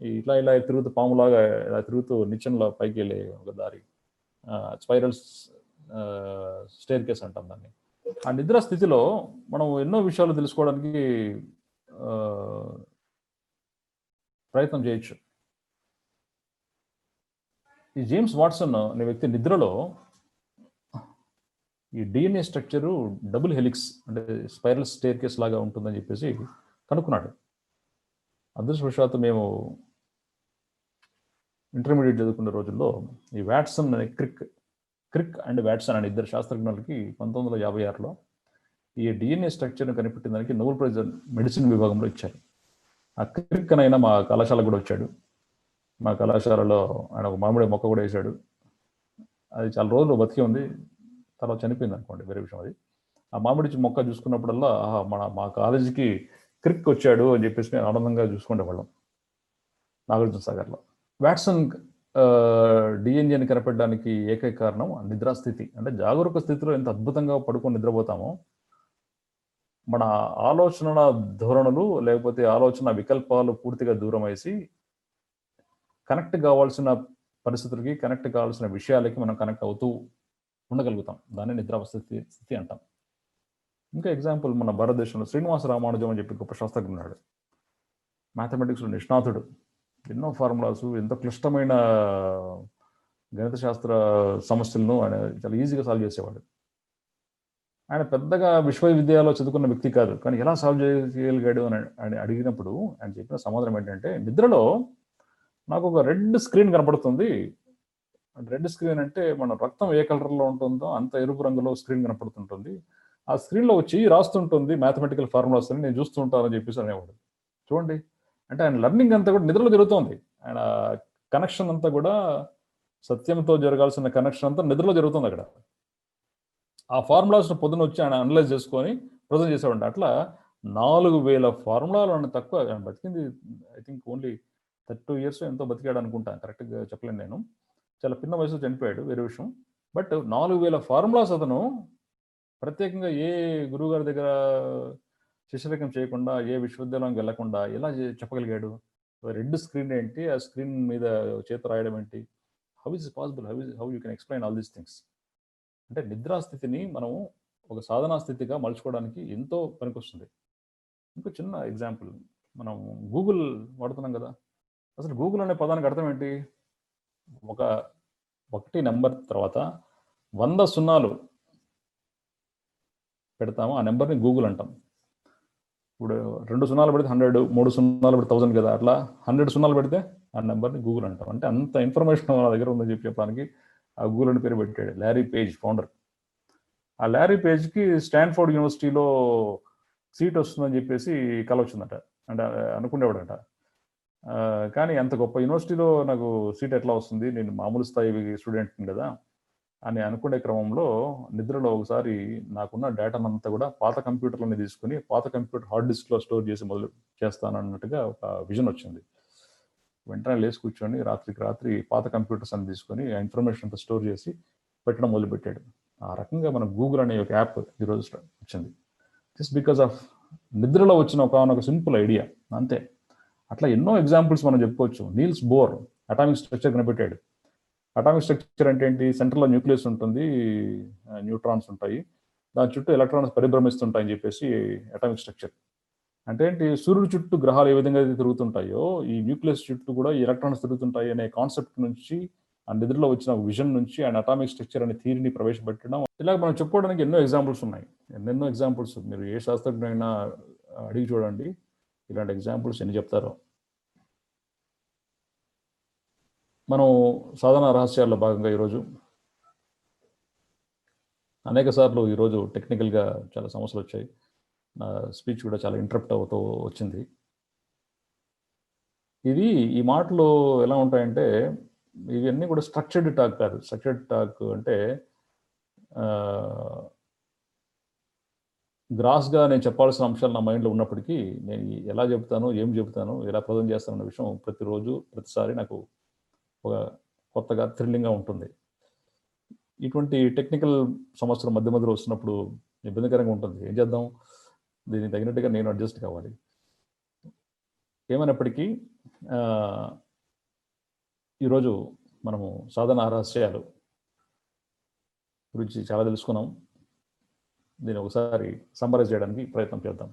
ఇలా తిరుగుతూ పాములాగా ఇలా తిరుగుతూ నిచ్చెనలో పైకి వెళ్ళే ఒక దారి. స్పైరల్ స్టేర్ కేస్ అంటాం దాన్ని. ఆ నిద్ర స్థితిలో మనం ఎన్నో విషయాలు తెలుసుకోవడానికి ప్రయత్నం చేయొచ్చు. ఈ జేమ్స్ వాట్సన్ అనే వ్యక్తి నిద్రలో ఈ డిఎన్ఏ స్ట్రక్చరు డబుల్ హెలిక్స్ అంటే స్పైరల్ స్టేర్ కేస్ లాగా ఉంటుందని చెప్పేసి కనుక్కున్నాడు. అదృష్టవశాత్తు మేము ఇంటర్మీడియట్ చదువుకునే రోజుల్లో ఈ వాట్సన్ అనే క్రిక్ అండ్ వాట్సన్ అనే ఇద్దరు శాస్త్రజ్ఞులకి 1956లో ఈ డిఎన్ఏ స్ట్రక్చర్ను కనిపెట్టిన దానికి నోబెల్ ప్రైజ్ మెడిసిన్ విభాగంలో ఇచ్చారు. ఆ క్రిక్ అనైనా మా కళాశాలకు కూడా వచ్చాడు. మా కళాశాలలో ఆయన ఒక మామిడి మొక్క కూడా వేశాడు. అది చాలా రోజులు బతికి ఉంది, తర్వాత చనిపోయింది అనుకోండి, వేరే విషయం అది. ఆ మామిడి మొక్క చూసుకున్నప్పుడల్లా మా కాలేజీకి క్రిక్ వచ్చాడు అని చెప్పేసి మేము ఆనందంగా చూసుకునేవాళ్ళం నాగార్జున సాగర్లో. వాట్సన్ డిఎన్ఏని కనిపెట్టడానికి ఏకైక కారణం నిద్రాస్థితి. అంటే జాగరూక స్థితిలో ఎంత అద్భుతంగా పడుకొని నిద్రపోతామో మన ఆలోచన ధోరణులు లేకపోతే ఆలోచన వికల్పాలు పూర్తిగా దూరం వేసి కనెక్ట్ కావాల్సిన పరిస్థితులకి, కనెక్ట్ కావాల్సిన విషయాలకి మనం కనెక్ట్ అవుతూ ఉండగలుగుతాం. దాన్ని నిద్రావస్థ స్థితి అంటాం. ఇంకా ఎగ్జాంపుల్, మన భారతదేశంలో శ్రీనివాస రామానుజం అని చెప్పి గొప్ప శాస్త్రజ్ఞుడు ఉన్నాడు. మ్యాథమెటిక్స్లో నిష్ణాతుడు. ఎన్నో ఫార్ములాస్, ఎంతో క్లిష్టమైన గణిత శాస్త్ర సమస్యలను ఆయన చాలా ఈజీగా సాల్వ్ చేసేవాడు. ఆయన పెద్దగా విశ్వవిద్యాలయంలో చదువుకున్న వ్యక్తి కాదు, కానీ ఎలా సాల్వ్ చేయగలిగాడు అని అడిగినప్పుడు ఆయన చెప్పిన సమాధానం ఏంటంటే, నిద్రలో నాకు ఒక రెడ్ స్క్రీన్ కనపడుతుంది. రెడ్ స్క్రీన్ అంటే మన రక్తం ఏ కలర్లో ఉంటుందో అంత ఎరుపు రంగులో స్క్రీన్ కనపడుతుంటుంది. ఆ స్క్రీన్లో వచ్చి రాస్తుంటుంది మ్యాథమెటికల్ ఫార్ములాస్ అని నేను చూస్తూ ఉంటానని చెప్పేసి అనేవాడు. చూడండి, అంటే ఆయన లెర్నింగ్ అంతా కూడా నిద్రలో జరుగుతుంది. ఆయన కనెక్షన్ అంతా కూడా సత్యంతో జరగాల్సిన కనెక్షన్ అంతా నిద్రలో జరుగుతుంది. అక్కడ ఆ ఫార్ములాస్ను పొద్దున వచ్చి ఆయన అనలైజ్ చేసుకొని ప్రజెంట్ చేసేవాడు. అట్లా 4000 ఫార్ములాలు అని తక్కువ. ఆయన బతికింది ఐ థింక్ ఓన్లీ 32 years ఎంతో బతికాడు అనుకుంటాను, కరెక్ట్గా చెప్పలేను నేను. చాలా పిన్న వయసులో చనిపోయాడు, వేరే విషయం. బట్ 4000 ఫార్ములాస్ అతను ప్రత్యేకంగా ఏ గురువు గారి దగ్గర శిష్యరికం చేయకుండా, ఏ విశ్వవిద్యాలయం వెళ్లకుండా ఎలా చెప్పగలిగాడు? రెడ్ స్క్రీన్ ఏంటి, ఆ స్క్రీన్ మీద చేత రాయడం ఏంటి? How is possible? How you can explain all these things? అంటే నిద్రాస్థితిని మనం ఒక సాధనా స్థితిగా మలుచుకోవడానికి ఎంతో పనికొస్తుంది. ఇంకో చిన్న ఎగ్జాంపుల్, మనం గూగుల్ వాడుతున్నాం కదా. అసలు గూగుల్ అనే పదానికి అర్థం ఏంటి? ఒకటి నెంబర్ తర్వాత 100 సున్నాలు పెడతాము, ఆ నెంబర్ని గూగుల్ అంటాం. ఇప్పుడు 2 సున్నాలు పెడితే 100, 3 సున్నాలు పెడితే 1000 కదా. అట్లా 100 సున్నాలు పెడితే ఆ నెంబర్ని గూగుల్ అంటాం. అంటే అంత ఇన్ఫర్మేషన్ మన దగ్గర ఉందని చెప్పడానికి ఆ గూగుల్ అని పేరు పెట్టాడు లారీ పేజ్, ఫౌండర్. ఆ లారీ పేజ్కి స్టాన్ఫోర్డ్ యూనివర్సిటీలో సీట్ వస్తుందని చెప్పేసి కల వచ్చిందట. అంటే అనుకునేవాడట. కానీ అంత గొప్ప యూనివర్సిటీలో నాకు సీట్ ఎట్లా వస్తుంది, నేను మామూలు స్థాయి స్టూడెంట్ని కదా అని అనుకునే క్రమంలో నిద్రలో ఒకసారి నాకున్న డేటానంతా కూడా పాత కంప్యూటర్లని తీసుకుని పాత కంప్యూటర్ హార్డ్ డిస్క్లో స్టోర్ చేసి మొదలు చేస్తానన్నట్టుగా ఒక విజన్ వచ్చింది. వెంటనే లేచి కూర్చొని రాత్రికి రాత్రి పాత కంప్యూటర్స్ అని తీసుకొని ఆ ఇన్ఫర్మేషన్ అంతా స్టోర్ చేసి పెట్టడం మొదలుపెట్టాడు. ఆ రకంగా మన గూగుల్ అనే ఒక యాప్ ఈరోజు వచ్చింది. జస్ట్ బికాస్ ఆఫ్ నిద్రలో వచ్చిన ఒక సింపుల్ ఐడియా, అంతే. అట్లా ఎన్నో ఎగ్జాంపుల్స్ మనం చెప్పుకోవచ్చు. నీల్స్ బోర్ అటామిక్ స్ట్రక్చర్ కనిపెట్టాడు. అటామిక్ స్ట్రక్చర్ అంటే ఏంటి? సెంటర్లో న్యూక్లియస్ ఉంటుంది, న్యూట్రాన్స్ ఉంటాయి, దాని చుట్టూ ఎలక్ట్రాన్స్ పరిభ్రమిస్తుంటాయని చెప్పేసి అటామిక్ స్ట్రక్చర్. అంటే ఏంటి? సూర్యుడు చుట్టూ గ్రహాలు ఏ విధంగా అయితే తిరుగుతుంటాయో ఈ న్యూక్లియస్ చుట్టూ కూడా ఈ ఎలక్ట్రాన్స్ తిరుగుతుంటాయి అనే కాన్సెప్ట్ నుంచి, ఆ నిద్రలో వచ్చిన విజన్ నుంచి ఆయన అటామిక్ స్ట్రక్చర్ అనే థియరీని ప్రవేశపెట్టడం. ఇలా మనం చెప్పుకోవడానికి ఎన్నో ఎగ్జాంపుల్స్ ఉన్నాయి, ఎన్నెన్నో ఎగ్జాంపుల్స్. మీరు ఏ శాస్త్రజ్ఞైనా అడిగి చూడండి, ఇలాంటి ఎగ్జాంపుల్స్ ఎన్ని చెప్తారో. మనం సాధన రహస్యాల్లో భాగంగా ఈరోజు అనేక సార్లు ఈరోజు టెక్నికల్గా చాలా సమస్యలు వచ్చాయి. నా స్పీచ్ కూడా చాలా ఇంటరప్ట్ అవుతూ వచ్చింది. ఈ మాటలు ఎలా ఉంటాయంటే, ఇవన్నీ కూడా స్ట్రక్చర్డ్ టాక్ కాదు. స్ట్రక్చర్డ్ టాక్ అంటే గ్రాస్గా నేను చెప్పాల్సిన అంశాలు నా మైండ్లో ఉన్నప్పటికీ నేను ఎలా చెబుతాను, ఏం చెబుతాను, ఎలా ప్రజెంట్ చేస్తాను అన్న విషయం ప్రతిరోజు ప్రతిసారి నాకు ఒక కొత్తగా థ్రిల్లింగ్గా ఉంటుంది. ఇటువంటి టెక్నికల్ సమస్యలు మధ్య మధ్యలో వస్తున్నప్పుడు ఇబ్బందికరంగా ఉంటుంది. ఏం చేద్దాం, దీనికి తగినట్టుగా నేను అడ్జస్ట్ కావాలి. ఏమైనప్పటికీ ఈరోజు మనము సాధన రహస్యాలు గురించి చాలా తెలుసుకున్నాం. దీన్ని ఒకసారి సమ్మరైజ్ చేయడానికి ప్రయత్నం చేద్దాం.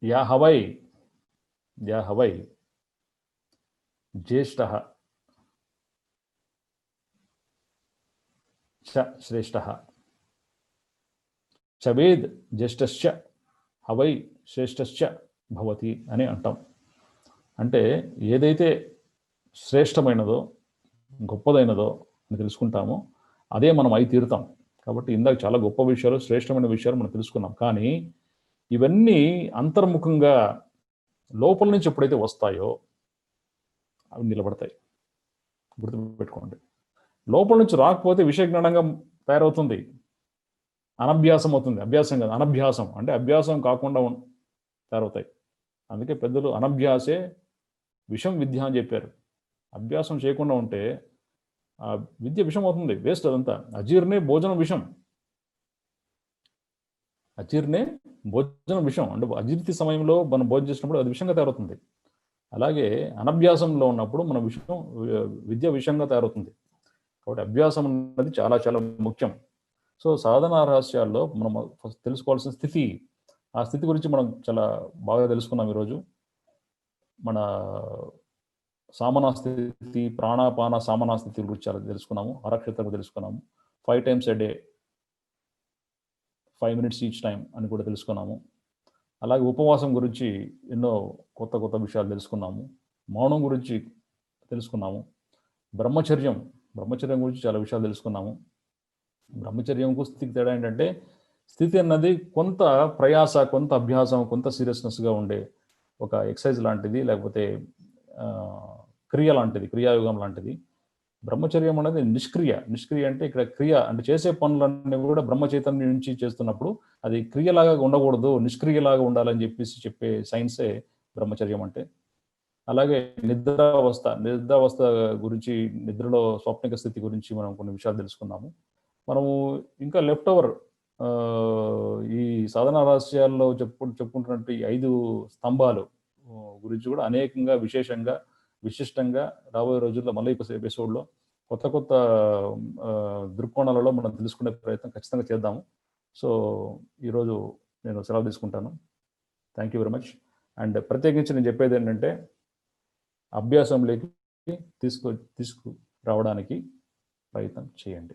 యా హవై జ్యేష్ఠః చ శ్రేష్ఠః చవేద్ జ్యేష్ఠశ్చ హవై శ్రేష్ఠశ్చ భవతి అని అంటాం. అంటే ఏదైతే శ్రేష్టమైనదో గొప్పదైనదో అని తెలుసుకుంటామో అదే మనం అయి తీరుతాం. కాబట్టి ఇందాక చాలా గొప్ప విషయాలు, శ్రేష్టమైన విషయాలు మనం తెలుసుకున్నాం. కానీ ఇవన్నీ అంతర్ముఖంగా లోపల నుంచి ఎప్పుడైతే వస్తాయో అవి నిలబడతాయి. గుర్తుపెట్టుకోండి. లోపల నుంచి రాకపోతే విషయజ్ఞానంగా తయారవుతుంది, అనభ్యాసం అవుతుంది. అభ్యాసం కాదు, అనభ్యాసం. అంటే అభ్యాసం కాకుండా తయారవుతాయి. అందుకే పెద్దలు అనభ్యాసే విషం విద్య అని చెప్పారు. అభ్యాసం చేయకుండా ఉంటే ఆ విద్య విషం అవుతుంది, వేస్ట్ అదంతా. అజీర్ణే భోజనం విషం, అజీర్ణే భోజనం విషం. అంటే అజీర్తి సమయంలో మనం భోజనం చేసినప్పుడు అది విషంగా తయారవుతుంది. అలాగే అనభ్యాసంలో ఉన్నప్పుడు మన విద్య విషంగా తయారవుతుంది. కాబట్టి అభ్యాసం అన్నది చాలా చాలా ముఖ్యం. సో సాధనా రహస్యాల్లో మనం ఫస్ట్ తెలుసుకోవాల్సిన స్థితి, ఆ స్థితి గురించి మనం చాలా బాగా తెలుసుకున్నాం ఈరోజు. మన సామనా స్థితి, ప్రాణాపాన సామనా స్థితి గురించి చాలా తెలుసుకున్నాము. అరక్షేత్రం తెలుసుకున్నాము. 5 times a day, 5 minutes each time అని కూడా తెలుసుకున్నాము. అలాగే ఉపవాసం గురించి ఎన్నో కొత్త కొత్త విషయాలు తెలుసుకున్నాము. మౌనం గురించి తెలుసుకున్నాము. బ్రహ్మచర్యం గురించి చాలా విషయాలు తెలుసుకున్నాము. బ్రహ్మచర్యంకు స్థితికి తేడా ఏంటంటే, స్థితి అన్నది కొంత ప్రయాస, కొంత అభ్యాసం, కొంత సీరియస్నెస్గా ఉండే ఒక ఎక్సర్సైజ్ లాంటిది, లేకపోతే క్రియ లాంటిది, క్రియాయుగం లాంటిది. బ్రహ్మచర్యం అనేది నిష్క్రియ అంటే ఇక్కడ క్రియ అంటే చేసే పనులన్నీ కూడా బ్రహ్మ చైతన్యం నుంచి చేస్తున్నప్పుడు అది క్రియలాగా ఉండకూడదు, నిష్క్రియలాగా ఉండాలని చెప్పే సైన్సే బ్రహ్మచర్యం అంటే. అలాగే నిద్రావస్థ గురించి, నిద్రలో స్వప్నిక స్థితి గురించి మనం కొన్ని విషయాలు తెలుసుకున్నాము. మనము ఇంకా లెఫ్ట్ ఓవర్ ఈ సాధనా రహస్యాల్లో చెప్పుకుంటున్నట్టు ఈ 5 స్తంభాలు గురించి కూడా అనేకంగా విశిష్టంగా రాబోయే రోజుల్లో మళ్ళీ ఎపిసోడ్లో కొత్త దృక్కోణాలలో మనం తెలుసుకునే ప్రయత్నం ఖచ్చితంగా చేద్దాము. సో ఈరోజు నేను సెలవు తీసుకుంటాను. Thank you very much. And ప్రత్యేకించి నేను చెప్పేది ఏంటంటే, అభ్యాసంలోకి తీసుకురావడానికి ప్రయత్నం చేయండి.